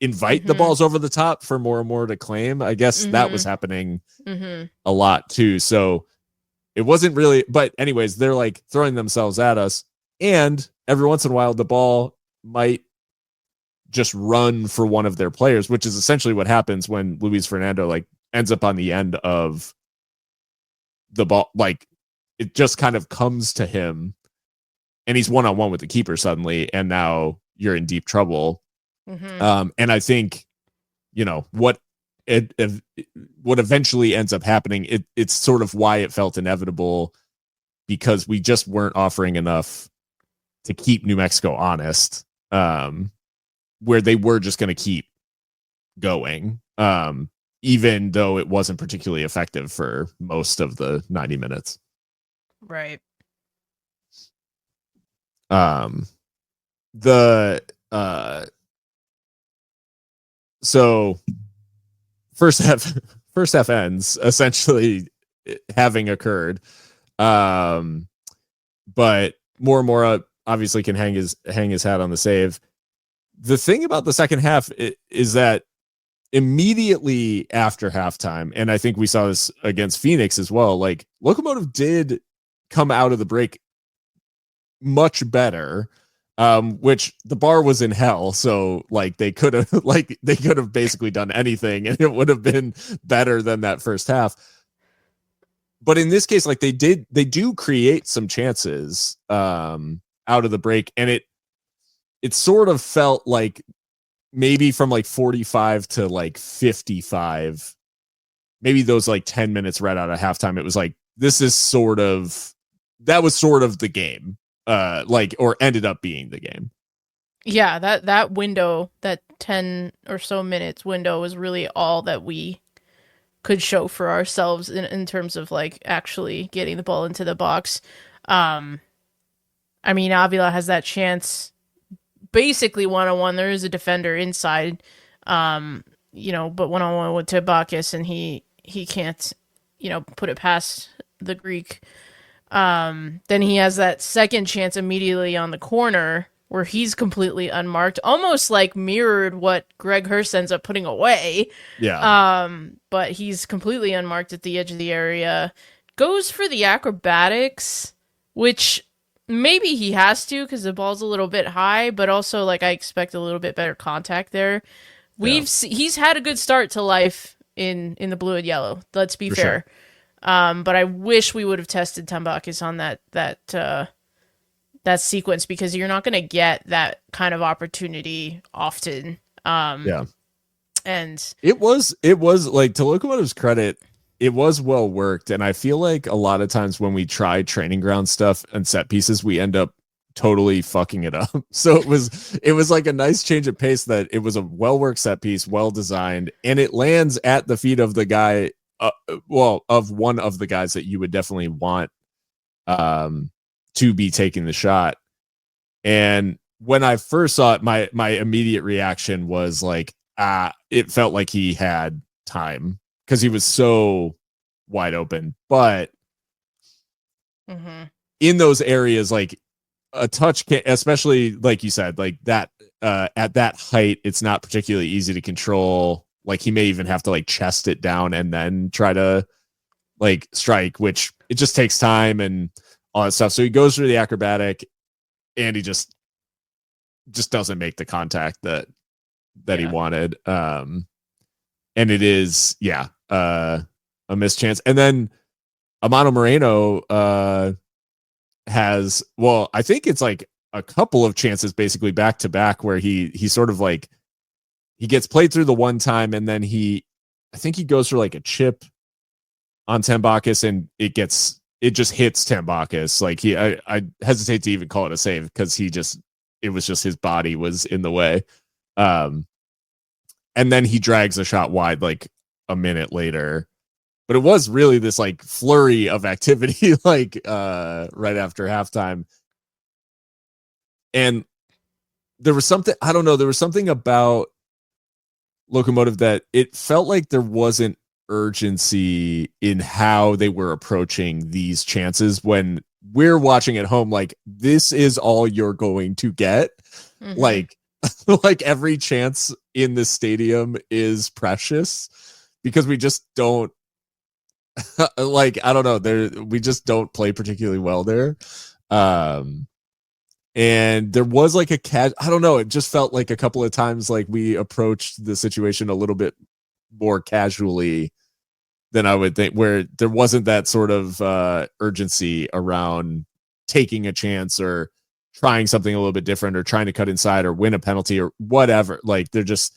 S1: invite the balls over the top for more and more to claim. I guess that was happening a lot too. So it wasn't really, but anyways, they're like throwing themselves at us, and every once in a while the ball might just run for one of their players, which is essentially what happens when Luis Fernando like ends up on the end of the ball. Like it just kind of comes to him and he's one-on-one with the keeper suddenly, and now you're in deep trouble. And I think, what eventually ends up happening, it's sort of why it felt inevitable, because we just weren't offering enough to keep New Mexico honest, where they were just going to keep going, even though it wasn't particularly effective for most of the 90 minutes.
S2: Right.
S1: So first half ends essentially having occurred. But Mora obviously can hang his hat on the save. The thing about the second half is that immediately after halftime, and I think we saw this against Phoenix as well, like Locomotive did come out of the break much better, which the bar was in hell. So like they could have basically done anything and it would have been better than that first half. But in this case, like they do create some chances out of the break, and it sort of felt like maybe from like 45 to like 55, maybe those like 10 minutes right out of halftime, it was like, that was sort of the game, or ended up being the game.
S2: Yeah, that window, that 10 or so minutes window, was really all that we could show for ourselves in terms of like actually getting the ball into the box. I mean, Avila has that chance basically one-on-one. There is a defender inside, but one-on-one with Tabakis, and he can't, put it past the Greek. Then he has that second chance immediately on the corner where he's completely unmarked, almost like mirrored what Greg Hurst ends up putting away.
S1: Yeah.
S2: But he's completely unmarked at the edge of the area. Goes for the acrobatics, which maybe he has to because the ball's a little bit high, but also like I expect a little bit better contact there. He's had a good start to life in the blue and yellow. Let's be fair. Sure. But I wish we would have tested Tambakis on that sequence, because you're not going to get that kind of opportunity often. And
S1: it was like, to Locomotive's credit, it was well worked. And I feel like a lot of times when we try training ground stuff and set pieces, we end up totally fucking it up. So it was like a nice change of pace, that it was a well-worked set piece, well designed, and it lands at the feet of the guy, of one of the guys that you would definitely want to be taking the shot. And when I first saw it, my immediate reaction was like, it felt like he had time because he was so wide open. But in those areas, like a touch can, especially like you said, like that at that height, it's not particularly easy to control. Like he may even have to like chest it down and then try to like strike, which it just takes time and all that stuff. So he goes through the acrobatic and he just doesn't make the contact that he wanted. And it is, a mischance. And then Amano Moreno has, well, I think it's like a couple of chances basically back to back where he sort of like he gets played through the one time and then I think he goes for like a chip on Tambakis and it just hits Tambakis. Like I hesitate to even call it a save because it was just his body was in the way. And then he drags a shot wide like a minute later. But it was really this like flurry of activity like right after halftime. And there was something, I don't know, there was something about Locomotive that it felt like there wasn't urgency in how they were approaching these chances when we're watching at home. Like, this is all you're going to get. Like every chance in the stadium is precious because we just don't like, I don't know, we just don't play particularly well there. And there was like I don't know, it just felt like a couple of times like we approached the situation a little bit more casually than I would think, where there wasn't that sort of urgency around taking a chance or trying something a little bit different or trying to cut inside or win a penalty or whatever. Like they're just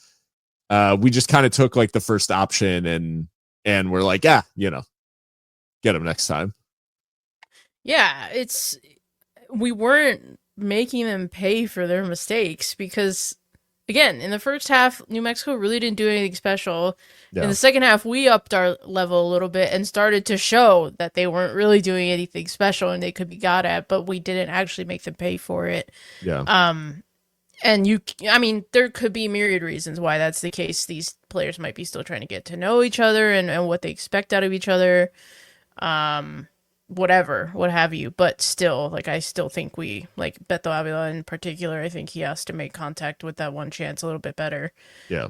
S1: we just kind of took like the first option and we're like, get them next time.
S2: Yeah, we weren't making them pay for their mistakes because, again, in the first half, New Mexico really didn't do anything special. Yeah. In the second half, we upped our level a little bit and started to show that they weren't really doing anything special and they could be got at, but we didn't actually make them pay for it.
S1: Yeah.
S2: And there could be myriad reasons why that's the case. These players might be still trying to get to know each other and what they expect out of each other. What have you, but still, like, I still think we, like, Beto Avila in particular, I think he has to make contact with that one chance a little bit better.
S1: Yeah.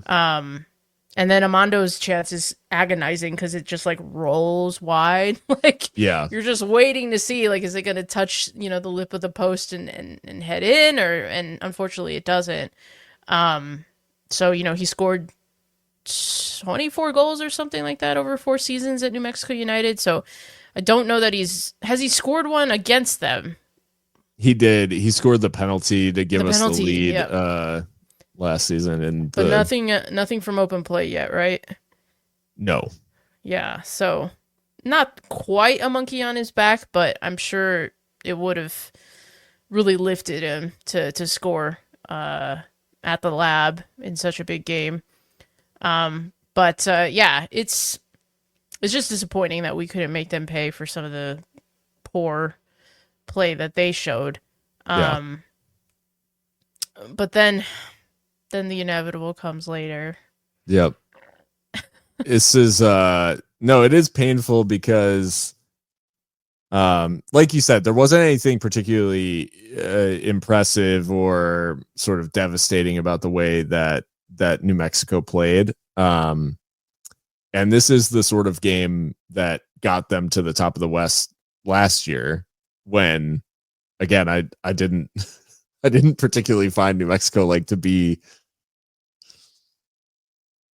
S2: And then Amando's chance is agonizing because it just, like, rolls wide. Like,
S1: yeah,
S2: you're just waiting to see, like, is it going to touch, the lip of the post and head in, and unfortunately it doesn't. So, he scored 24 goals or something like that over 4 seasons at New Mexico United, so I don't know that has he scored one against them?
S1: He did. He scored the penalty to give us the lead last season,
S2: but nothing from open play yet, right?
S1: No.
S2: Yeah, so not quite a monkey on his back, but I'm sure it would have really lifted him to score at the Lab in such a big game. But it's just disappointing that we couldn't make them pay for some of the poor play that they showed. But then the inevitable comes later.
S1: Yep. This is no, it is painful because like you said, there wasn't anything particularly impressive or sort of devastating about the way that New Mexico played. And this is the sort of game that got them to the top of the West last year when, again, I didn't particularly find New Mexico like to be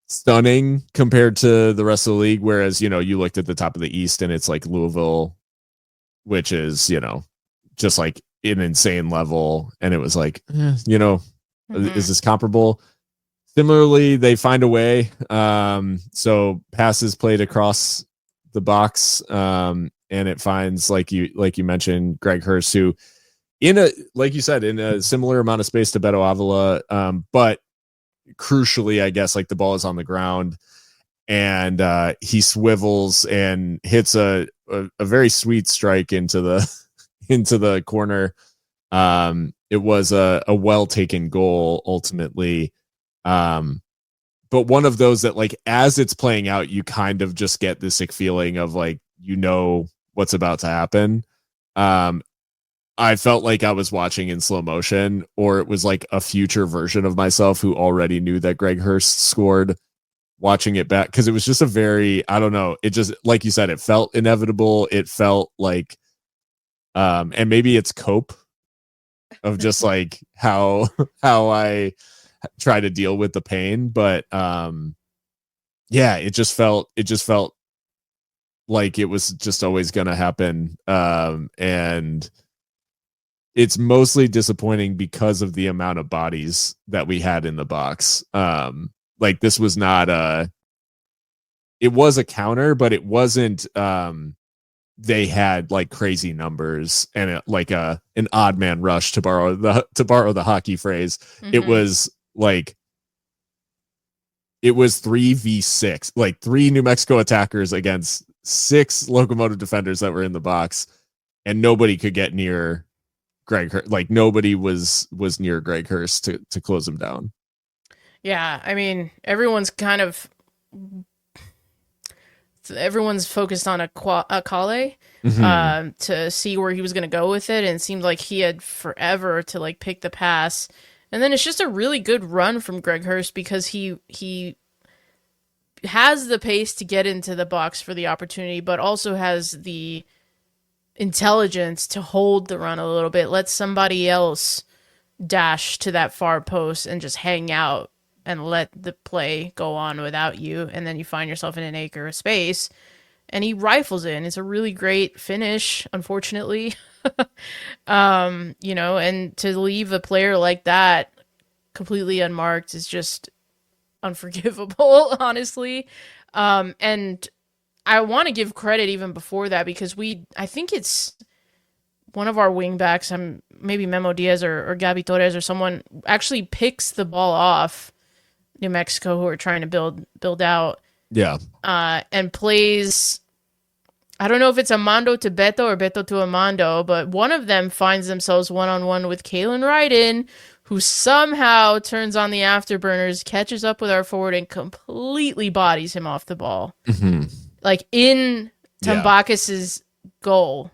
S1: stunning compared to the rest of the league. Whereas, you looked at the top of the East and it's like Louisville, which is, just like an insane level. And it was like, is this comparable? Similarly, they find a way. So passes played across the box, and it finds, like you mentioned, Greg Hurst, who like you said, in a similar amount of space to Beto Avila, but crucially, I guess, like the ball is on the ground, and he swivels and hits a very sweet strike into into the corner. It was a well taken goal ultimately. But one of those that, like, as it's playing out, you kind of just get this sick feeling of like, what's about to happen. I felt like I was watching in slow motion, or it was like a future version of myself who already knew that Greg Hurst scored, watching it back. Cause it was just I don't know. It just, like you said, it felt inevitable. It felt like, and maybe it's cope of just like how I try to deal with the pain, but yeah, it just felt like it was just always going to happen. And it's mostly disappointing because of the amount of bodies that we had in the box. Like, this was not it was a counter, but it wasn't they had like crazy numbers and like an odd man rush, to borrow the hockey phrase. Mm-hmm. It was 3v6, like 3 New Mexico attackers against 6 Locomotive defenders that were in the box, and nobody could get near Greg Hurst. Like, nobody was near Greg Hurst to close him down.
S2: Yeah, I mean, everyone's focused on Akale to see where he was going to go with it, and it seemed like he had forever to like pick the pass. And then it's just a really good run from Greg Hurst, because he has the pace to get into the box for the opportunity, but also has the intelligence to hold the run a little bit, let somebody else dash to that far post and just hang out and let the play go on without you. And then you find yourself in an acre of space, and he rifles it. And it's a really great finish, unfortunately. And to leave a player like that completely unmarked is just unforgivable, honestly. And I want to give credit even before that, because I think it's one of our wingbacks, maybe Memo Diaz or Gabi Torres or someone, actually picks the ball off New Mexico, who are trying to build out.
S1: Yeah.
S2: And plays, I don't know if it's Amando to Beto or Beto to Amando, but one of them finds themselves one-on-one with Kalen Ryden, who somehow turns on the afterburners, catches up with our forward, and completely bodies him off the ball. Mm-hmm. Like in Tambakis's goal.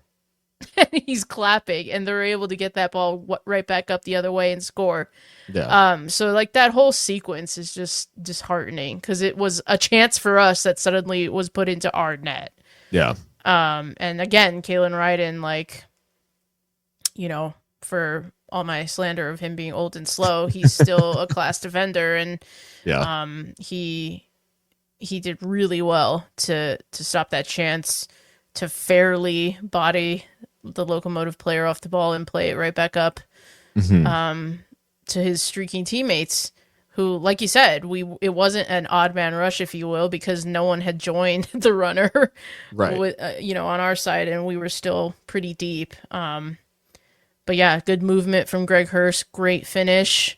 S2: And he's clapping, and they're able to get that ball right back up the other way and score. Yeah. So like that whole sequence is just disheartening, because it was a chance for us that suddenly was put into our net.
S1: Yeah.
S2: And again, Kalen Ryden, like, for all my slander of him being old and slow, he's still a class defender, and he did really well to stop that chance to fairly body the Locomotive player off the ball and play it right back up to his streaking teammates, who, like you said, it wasn't an odd man rush, if you will, because no one had joined the runner, right? With, on our side, and we were still pretty deep. But yeah, good movement from Greg Hurst, great finish,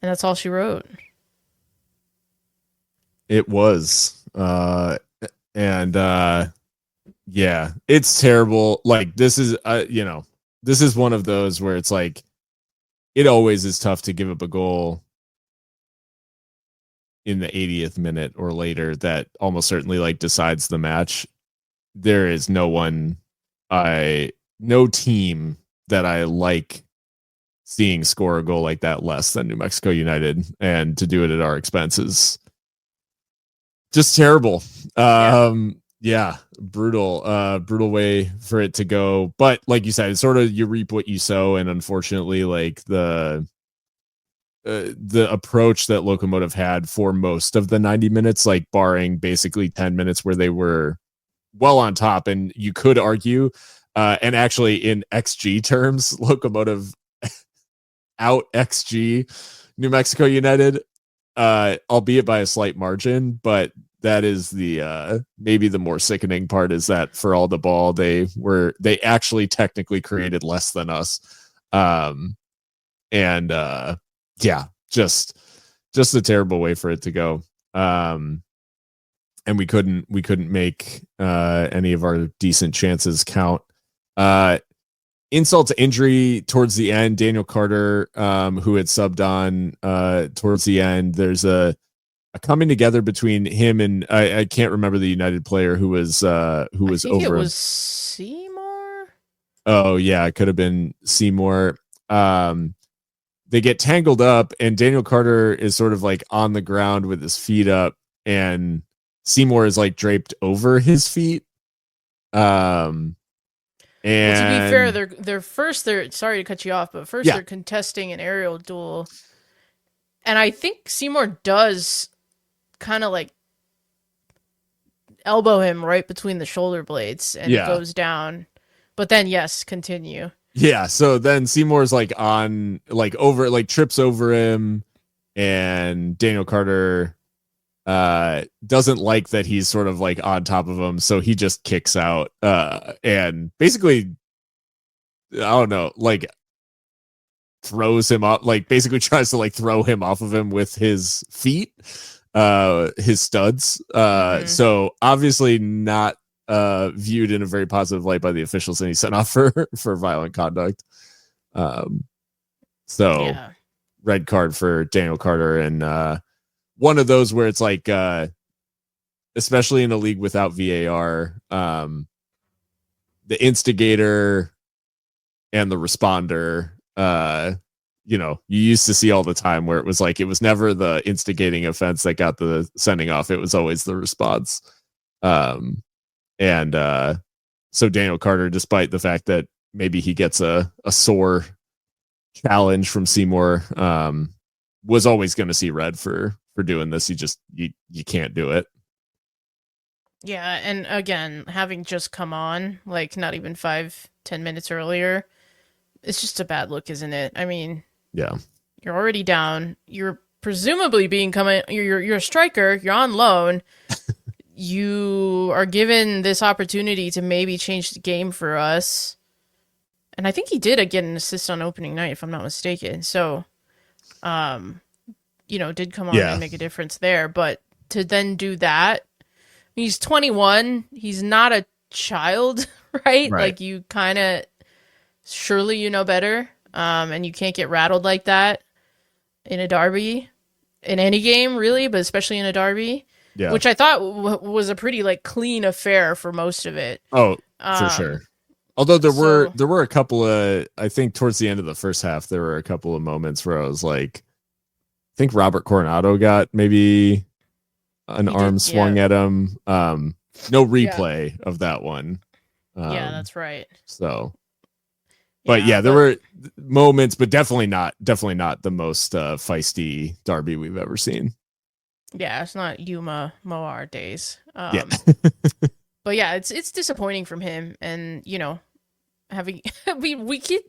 S2: and that's all she wrote.
S1: It was, yeah, it's terrible. Like, this is, this is one of those where it's like, it always is tough to give up a goal in the 80th minute or later that almost certainly like decides the match. There is no team that I like seeing score a goal like that less than New Mexico United, and to do it at our expense is just terrible. Yeah, brutal way for it to go. But like you said, it's sort of, you reap what you sow, and unfortunately, like the approach that Locomotive had for most of the 90 minutes, like barring basically 10 minutes where they were well on top, and you could argue, and actually in XG terms, Locomotive out XG New Mexico United, albeit by a slight margin, but that is the maybe the more sickening part, is that for all the ball, they actually technically created less than us. Yeah, just a terrible way for it to go. And we couldn't make any of our decent chances count. insult to injury towards the end. Daniel Carter, who had subbed on towards the end, there's a coming together between him and I can't remember the United player who was
S2: I think
S1: over.
S2: it was Seymour.
S1: Oh yeah, it could have been Seymour. They get tangled up, and Daniel Carter is sort of like on the ground with his feet up, and Seymour is like draped over his feet. And
S2: well, to be fair, they're sorry to cut you off, but first
S1: Yeah.
S2: they're contesting an aerial duel, and I think Seymour does kind of like elbow him right between the shoulder blades, and
S1: Yeah.
S2: goes down. But then, yes, continue.
S1: Yeah, so then Seymour's like on like over like trips over him, and Daniel Carter doesn't like that he's sort of like on top of him, so he just kicks out and basically I don't know, like throws him up, like basically tries to like throw him off of him with his feet, his studs. So obviously not viewed in a very positive light by the officials, and he's sent off for violent conduct. So
S2: Yeah.
S1: red card for Daniel Carter, and one of those where it's like especially in a league without VAR, the instigator and the responder, you know, you used to see all the time where it was like it was never the instigating offense that got the sending off, it was always the response. And so Daniel Carter, despite the fact that maybe he gets a sore challenge from Seymour, was always going to see red for doing this. You can't do it.
S2: Yeah, and again, having just come on, like not even 5-10 minutes earlier, it's just a bad look, isn't it? I mean,
S1: Yeah.
S2: you're already down. You're presumably you're a striker. You're on loan. You are given this opportunity to maybe change the game for us. And I think he did get an assist on opening night, if I'm not mistaken. So, you know, did come on and make a difference there. But to then do that, he's 21. He's not a child, right? Like you kind of, surely you know better. And you can't get rattled like that in a derby, in any game really, but especially in a derby. Yeah. Which I thought was a pretty like clean affair for most of it.
S1: Oh, for sure. Although there were a couple of, I think towards the end of the first half, there were a couple of moments where I was like, I think Robert Coronado got maybe an arm swung at him. No replay of that one.
S2: Yeah, that's right.
S1: So, but there were moments, but definitely not the most feisty derby we've ever seen.
S2: Yeah, it's not Yuma Moar days.
S1: Yeah.
S2: But yeah, it's disappointing from him, and you know, having we get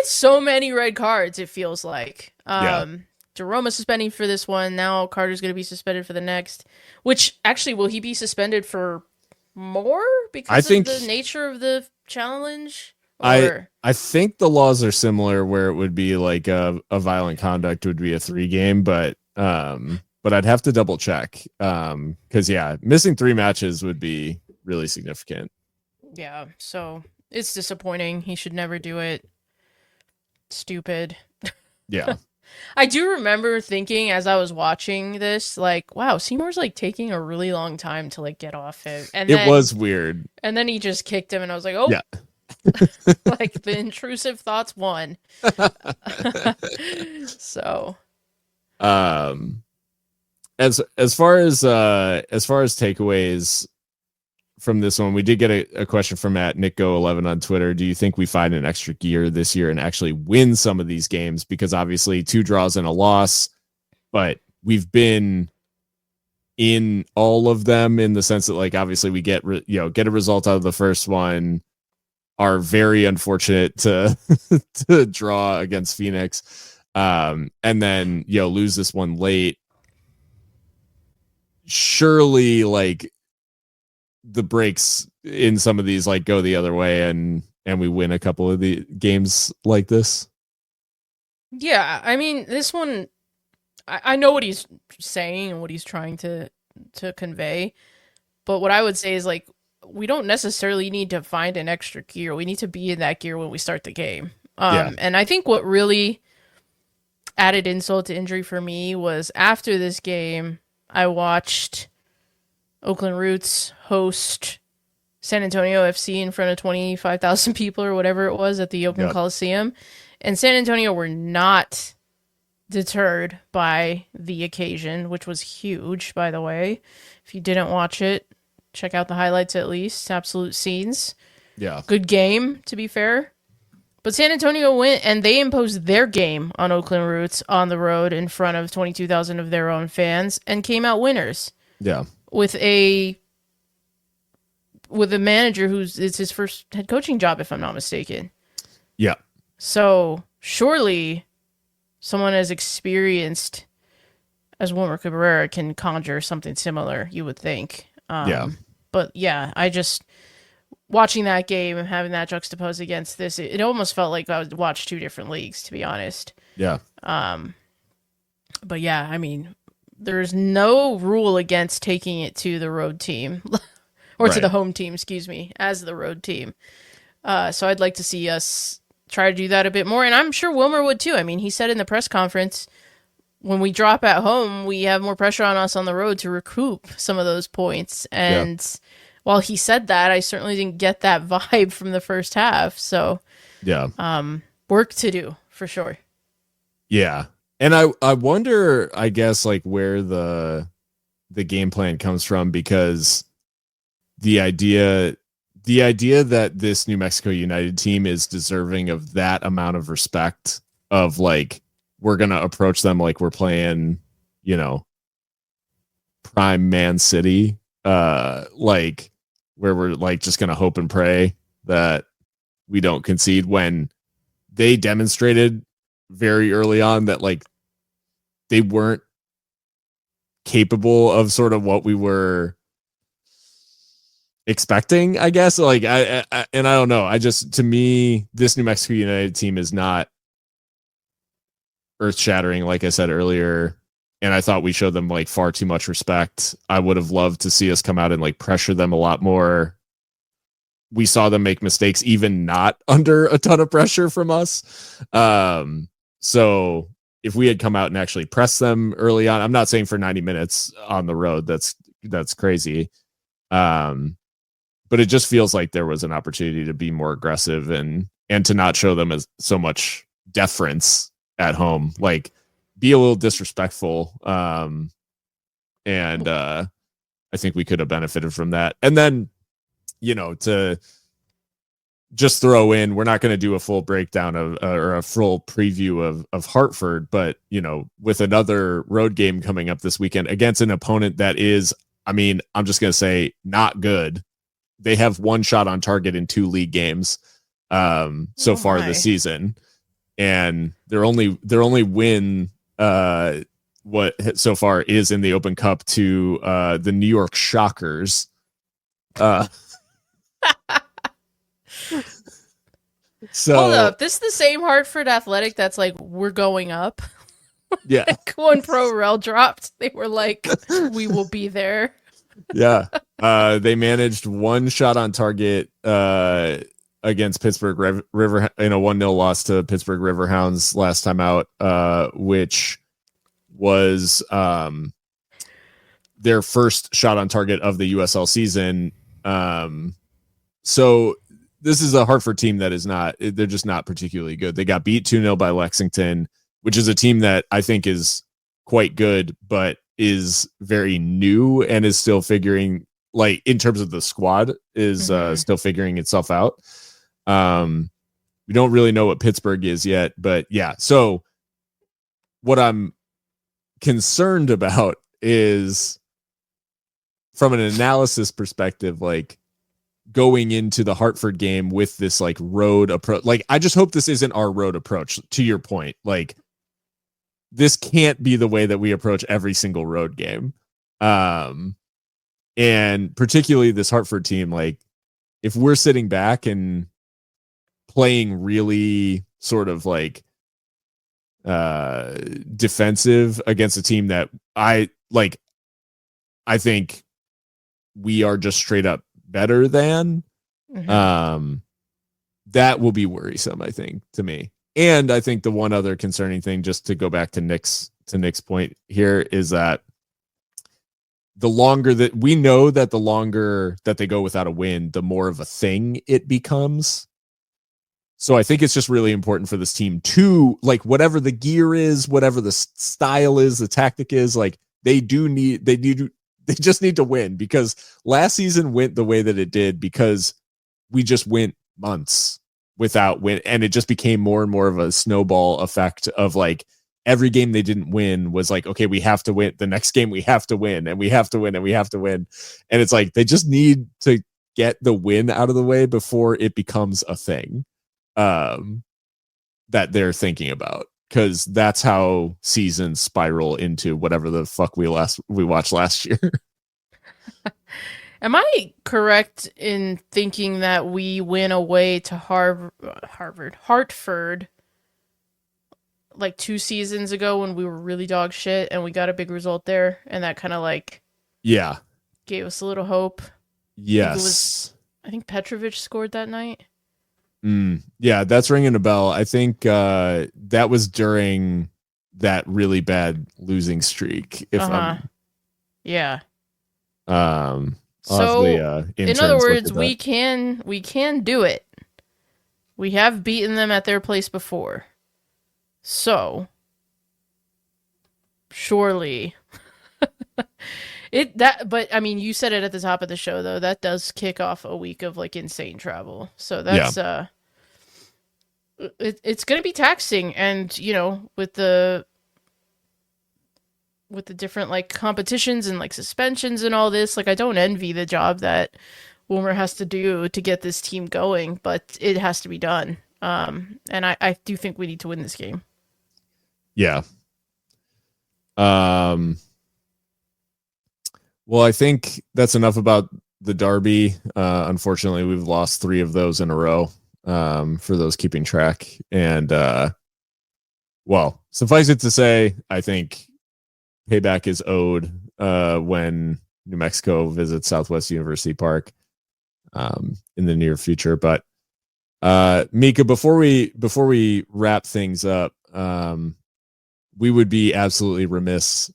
S2: so many red cards. It feels like Jerome is suspending for this one. Now Carter's going to be suspended for the next. Which actually, will he be suspended for more because of the nature of the challenge? Or?
S1: I think the laws are similar, where it would be like a violent conduct would be a 3-game, but I'd have to double check. Because missing 3 matches would be really significant.
S2: Yeah, so it's disappointing. He should never do it. Stupid.
S1: Yeah.
S2: I do remember thinking as I was watching this, like, wow, Seymour's like taking a really long time to like get off him. And
S1: it was weird.
S2: And then he just kicked him, and I was like, oh, yeah. Like the intrusive thoughts won. So
S1: as far as takeaways from this one, we did get a question from @NickGo11 on Twitter. Do you think we find an extra gear this year and actually win some of these games? Because obviously 2 draws and a loss, but we've been in all of them in the sense that, like, obviously we get a result out of the first one, are very unfortunate to to draw against Phoenix, and then lose this one late. Surely, like, the breaks in some of these like go the other way, and we win a couple of the games like this.
S2: Yeah, I mean, this one, I know what he's saying and what he's trying to convey, but what I would say is, like, we don't necessarily need to find an extra gear. We need to be in that gear when we start the game.
S1: Yeah.
S2: And I think what really added insult to injury for me was after this game, I watched Oakland Roots host San Antonio FC in front of 25,000 people or whatever it was at the Oakland Coliseum. And San Antonio were not deterred by the occasion, which was huge, by the way. If you didn't watch it, check out the highlights at least. Absolute scenes.
S1: Yeah.
S2: Good game, to be fair. But San Antonio went and they imposed their game on Oakland Roots on the road in front of 22,000 of their own fans and came out winners.
S1: Yeah.
S2: With a manager it's his first head coaching job, if I'm not mistaken.
S1: Yeah.
S2: So surely someone as experienced as Wilmer Cabrera can conjure something similar, you would think. But yeah, I just, watching that game and having that juxtaposed against this, it almost felt like I would watch two different leagues, to be honest.
S1: Yeah.
S2: But yeah, I mean, there's no rule against taking it to the road team or to the home team, excuse me, as the road team. So I'd like to see us try to do that a bit more. And I'm sure Wilmer would too. I mean, he said in the press conference, when we drop at home, we have more pressure on us on the road to recoup some of those points. And while he said that, I certainly didn't get that vibe from the first half. So work to do for sure.
S1: Yeah. And I wonder, I guess, like where the game plan comes from, because the idea that this New Mexico United team is deserving of that amount of respect, of like, we're going to approach them like we're playing, you know, prime Man City, like where we're like just going to hope and pray that we don't concede, when they demonstrated very early on that like they weren't capable of sort of what we were expecting, I guess. Like I don't know. I just, to me, this New Mexico United team is not earth-shattering, like I said earlier, and I thought we showed them like far too much respect. I would have loved to see us come out and like pressure them a lot more. We saw them make mistakes, even not under a ton of pressure from us. So if we had come out and actually pressed them early on, I'm not saying for 90 minutes on the road, that's crazy. But it just feels like there was an opportunity to be more aggressive and to not show them as so much deference at home, like be a little disrespectful. And I think we could have benefited from that. And then, you know, to just throw in, we're not going to do a full breakdown of or a full preview of Hartford, but, you know, with another road game coming up this weekend against an opponent that is, I mean, I'm just going to say not good. They have one shot on target in 2 league games so far this season. And their only win what so far is in the Open Cup to the New York Shockers. So
S2: hold up, this is the same Hartford Athletic that's like, we're going up.
S1: Yeah.
S2: Like when Pro Rel dropped, they were like, we will be there.
S1: Yeah. They managed one shot on target against Pittsburgh River in a 1-0 loss to Pittsburgh Riverhounds last time out, which was their first shot on target of the USL season. So this is a Hartford team that is they're just not particularly good. They got beat 2-0 by Lexington, which is a team that I think is quite good, but is very new and is still figuring, like in terms of the squad, is still figuring itself out. We don't really know what Pittsburgh is yet, but yeah. So what I'm concerned about is, from an analysis perspective, like going into the Hartford game with this like road approach. Like, I just hope this isn't our road approach, to your point. Like, this can't be the way that we approach every single road game. And particularly this Hartford team, like if we're sitting back and playing really sort of like defensive against a team that I think we are just straight up better than,
S2: Mhm.
S1: that will be worrisome, I think, to me. And I think the one other concerning thing, just to go back to Nick's point here, is that the longer that we know that the longer that they go without a win, the more of a thing it becomes. So I think it's just really important for this team to, like, whatever the gear is, whatever the style is, the tactic is, like, they just need to win, because last season went the way that it did because we just went months without win, and it just became more and more of a snowball effect of, like, every game they didn't win was like, okay, we have to win. The next game we have to win, and we have to win, and we have to win. And it's like, they just need to get the win out of the way before it becomes a thing that they're thinking about, because that's how seasons spiral into whatever the fuck we watched last year.
S2: Am I correct in thinking that we went away to Hartford, like 2 seasons ago when we were really dog shit, and we got a big result there, and that kind of like
S1: Yeah.
S2: gave us a little hope?
S1: Yes.
S2: I think Petrovic scored that night.
S1: Yeah, that's ringing a bell. I think that was during that really bad losing streak. If
S2: yeah.
S1: So,
S2: in other words, we can do it. We have beaten them at their place before. So, surely but I mean, you said it at the top of the show, though, that does kick off a week of like insane travel. So that's it's going to be taxing, and with the different like competitions and like suspensions and all this, like, I don't envy the job that Wilmer has to do to get this team going, but it has to be done. And I do think we need to win this game.
S1: Yeah. Well, I think that's enough about the Derby. Unfortunately, we've lost 3 of those in a row, for those keeping track. And, well, suffice it to say, I think payback is owed when New Mexico visits Southwest University Park in the near future. But Mika, before we wrap things up, we would be absolutely remiss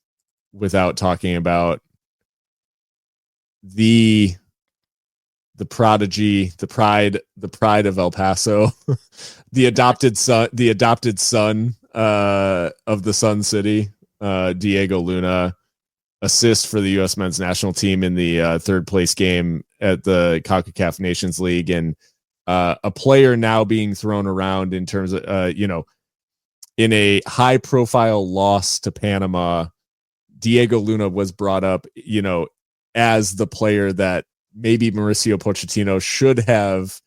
S1: without talking about the prodigy, the pride of El Paso, the adopted son of the Sun City, Diego Luna, assist for the U.S. men's national team in the third place game at the CONCACAF Nations League, and a player now being thrown around in terms of, in a high profile loss to Panama. Diego Luna was brought up, as the player that maybe Mauricio Pochettino should have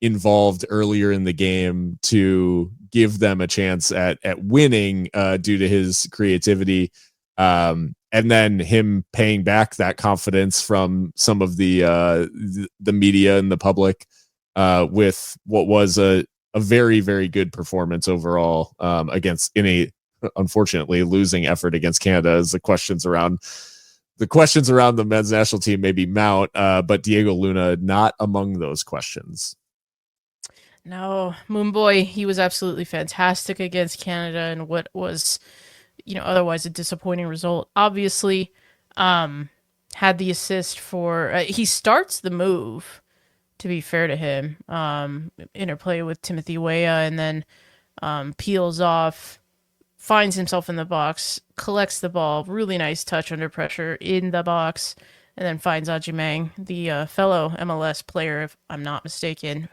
S1: involved earlier in the game to give them a chance at winning due to his creativity. And then him paying back that confidence from some of the media and the public with what was a very, very good performance overall against, in a unfortunately losing effort against Canada, as the questions around the men's national team maybe mount, but Diego Luna not among those questions.
S2: No, Moonboy, he was absolutely fantastic against Canada and what was, otherwise a disappointing result. Obviously, had the assist for, he starts the move, to be fair to him, interplay with Timothy Weah, and then peels off, finds himself in the box, collects the ball, really nice touch under pressure in the box, and then finds Ajimang, the fellow MLS player, if I'm not mistaken,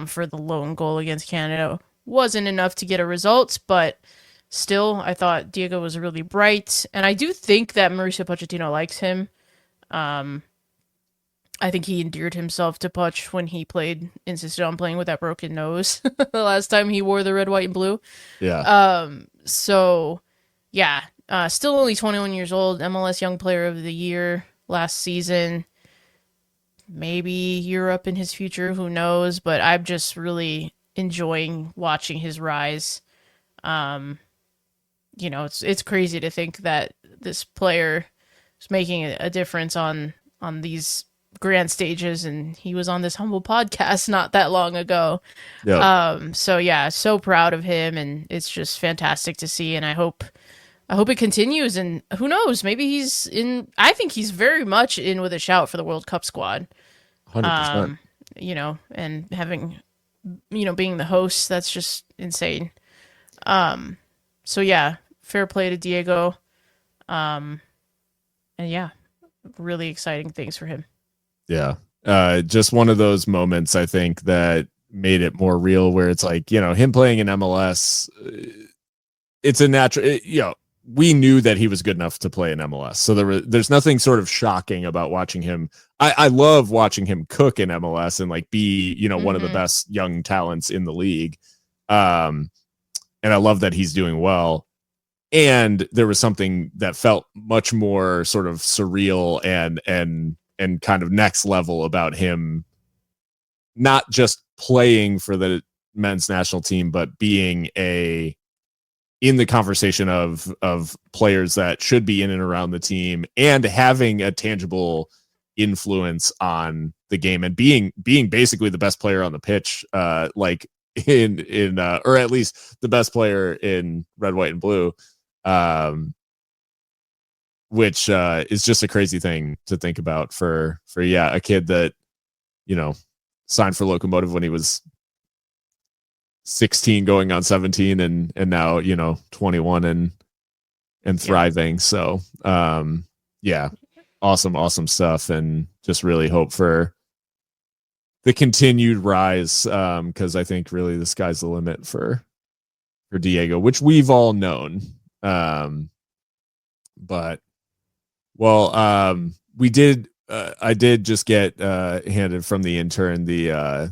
S2: for the lone goal against Canada. Wasn't enough to get a result, but still, I thought Diego was really bright, and I do think that Mauricio Pochettino likes him. I think he endeared himself to Poch when he insisted on playing with that broken nose the last time he wore the red, white, and blue.
S1: Yeah.
S2: So, yeah, still only 21 years old, MLS Young Player of the Year last season. Maybe Europe in his future, who knows? But I'm just really enjoying watching his rise. It's crazy to think that this player is making a difference on these grand stages, and he was on this humble podcast not that long ago.
S1: Yeah.
S2: So yeah, so proud of him, and it's just fantastic to see, and I hope it continues, and who knows, maybe he's in. I think he's very much in with a shout for the World Cup squad.
S1: 100%.
S2: You know, and having, you know, being the host, that's just insane. So yeah, fair play to Diego. And yeah, really exciting things for him.
S1: Yeah. Just one of those moments, I think, that made it more real, where it's like, you know, him playing in MLS, it's a natural, you know, we knew that he was good enough to play in MLS. So there's nothing sort of shocking about watching him. I love watching him cook in MLS and like be, you know, one of the best young talents in the league. And I love that he's doing well. And there was something that felt much more sort of surreal and kind of next level about him, not just playing for the men's national team, but being in the conversation of players that should be in and around the team, and having a tangible influence on the game, and being basically the best player on the pitch, like in or at least the best player in red, white, and blue, which is just a crazy thing to think about for a kid that, you know, signed for Locomotive when he was 16 going on 17, and now, you know, 21 and thriving. So yeah, awesome stuff, and just really hope for the continued rise, because I think really the sky's the limit for Diego, which we've all known. But well, I did just get handed from the intern the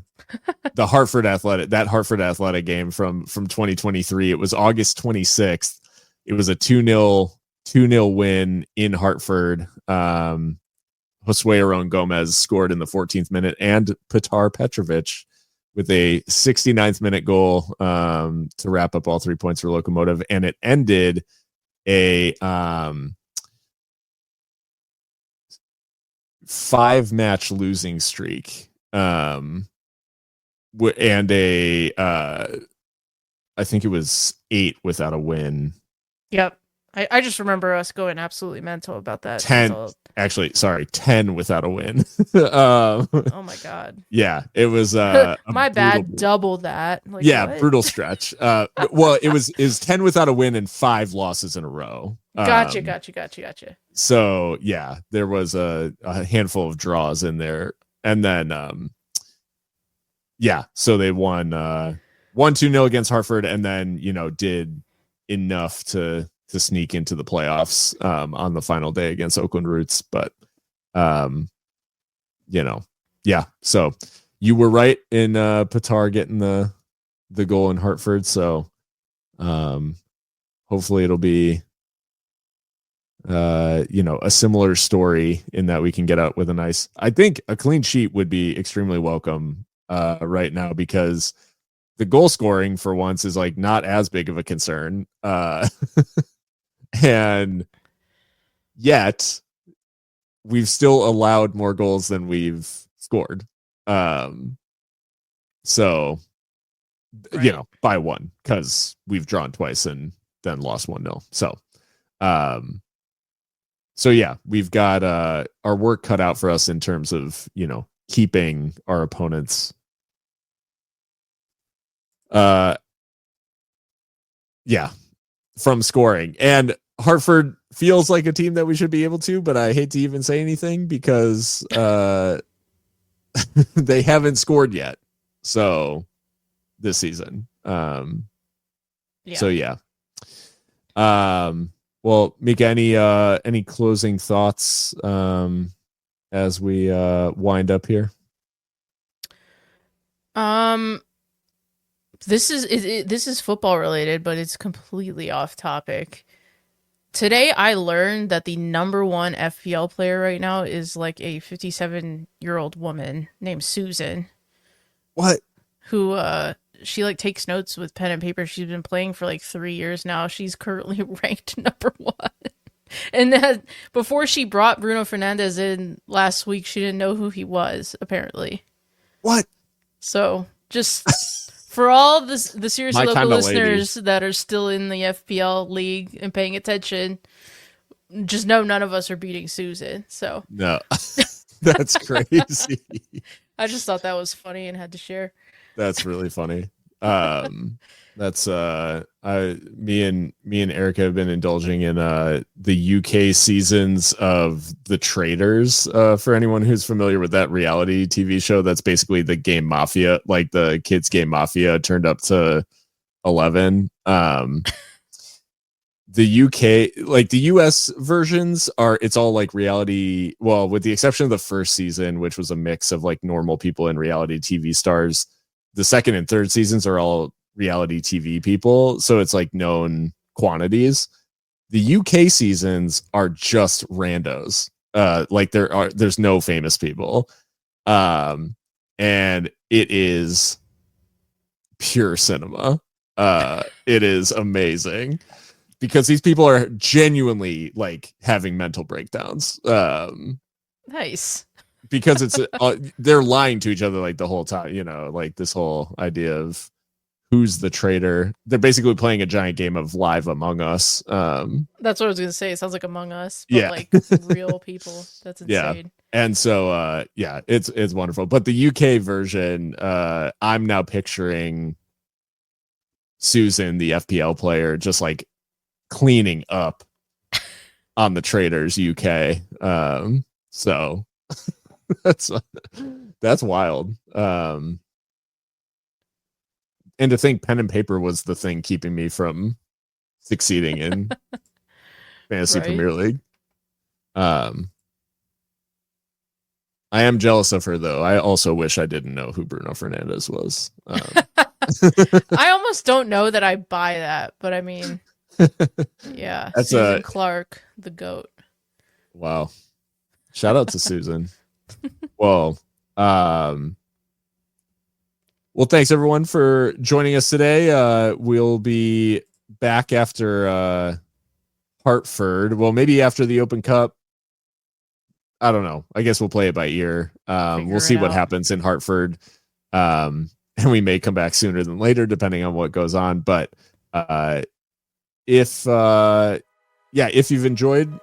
S1: Hartford Athletic game from 2023. It was August 26th. It was a 2-0 win in Hartford. Josue Aron Gomez scored in the 14th minute, and Petar Petrovic with a 69th minute goal to wrap up all 3 points for Locomotive, and it ended a 5-match losing streak. And I think it was 8 without a win.
S2: Yep. I just remember us going absolutely mental about that.
S1: 10 without a win.
S2: Oh my God.
S1: Yeah, it was
S2: my bad, double that. Like,
S1: yeah,
S2: what?
S1: brutal stretch. Well, it was 10 without a win and 5 losses in a row.
S2: Gotcha.
S1: So yeah, there was a handful of draws in there, and then yeah, so they won 2-0 against Hartford, and then, you know, did enough to sneak into the playoffs on the final day against Oakland Roots. But you know, yeah, so you were right in Petar getting the goal in Hartford. So hopefully it'll be you know, a similar story in that we can get out with I think a clean sheet would be extremely welcome right now, because the goal scoring for once is like not as big of a concern. And yet we've still allowed more goals than we've scored. So, right, you know, by 1, because we've drawn twice and then lost 1-0. So, so yeah, we've got our work cut out for us in terms of, you know, keeping our opponents from scoring. And Hartford feels like a team that we should be able to, but I hate to even say anything, because they haven't scored yet. So this season. So yeah. Well, Mika, any closing thoughts as we wind up here?
S2: This is football related, but it's completely off topic. Today I learned that the number 1 FPL player right now is like a 57-year-old woman named Susan.
S1: What?
S2: Who she like takes notes with pen and paper. She's been playing for like 3 years now. She's currently ranked number 1. And that before she brought Bruno Fernandes in last week, she didn't know who he was, apparently.
S1: What?
S2: So just for all the serious
S1: My
S2: local
S1: kinda
S2: listeners that are still in the FPL league and paying attention, just know none of us are beating Susan. So
S1: No, that's crazy.
S2: I just thought that was funny and had to share.
S1: That's really funny. That's me and Erica have been indulging in the UK seasons of The Traitors. For anyone who's familiar with that reality TV show, that's basically the Game Mafia, like the kids Game Mafia turned up to 11. The UK, like the US versions it's all like reality. Well, with the exception of the first season, which was a mix of like normal people and reality TV stars. The second and third seasons are all reality TV people. So it's like known quantities. The UK seasons are just randos. Like there's no famous people. And it is pure cinema. It is amazing. Because these people are genuinely like having mental breakdowns.
S2: Nice.
S1: Because it's they're lying to each other like the whole time, you know, like this whole idea of who's the traitor. They're basically playing a giant game of Live Among Us.
S2: That's what I was gonna say. It sounds like Among Us, but
S1: yeah.
S2: like real people. That's insane.
S1: Yeah. And so it's wonderful. But the UK version, I'm now picturing Susan, the FPL player, just like cleaning up on the Traitors UK. So that's wild. And to think pen and paper was the thing keeping me from succeeding in Fantasy Premier League. I am jealous of her though. I also wish I didn't know who Bruno Fernandes was.
S2: I almost don't know that I buy that, but I mean, yeah,
S1: that's
S2: Susan Clark, the GOAT.
S1: Wow. Shout out to Susan. Well, thanks everyone for joining us today. We'll be back after Hartford. Well, maybe after the Open Cup. I don't know. I guess we'll play it by ear. We'll see what happens in Hartford. And we may come back sooner than later, depending on what goes on. But if you've enjoyed,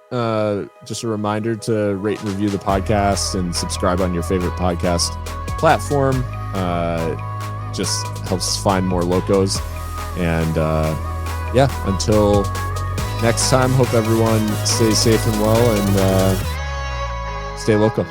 S1: just a reminder to rate and review the podcast and subscribe on your favorite podcast platform. Just helps us find more locos. And until next time, hope everyone stays safe and well and stay local.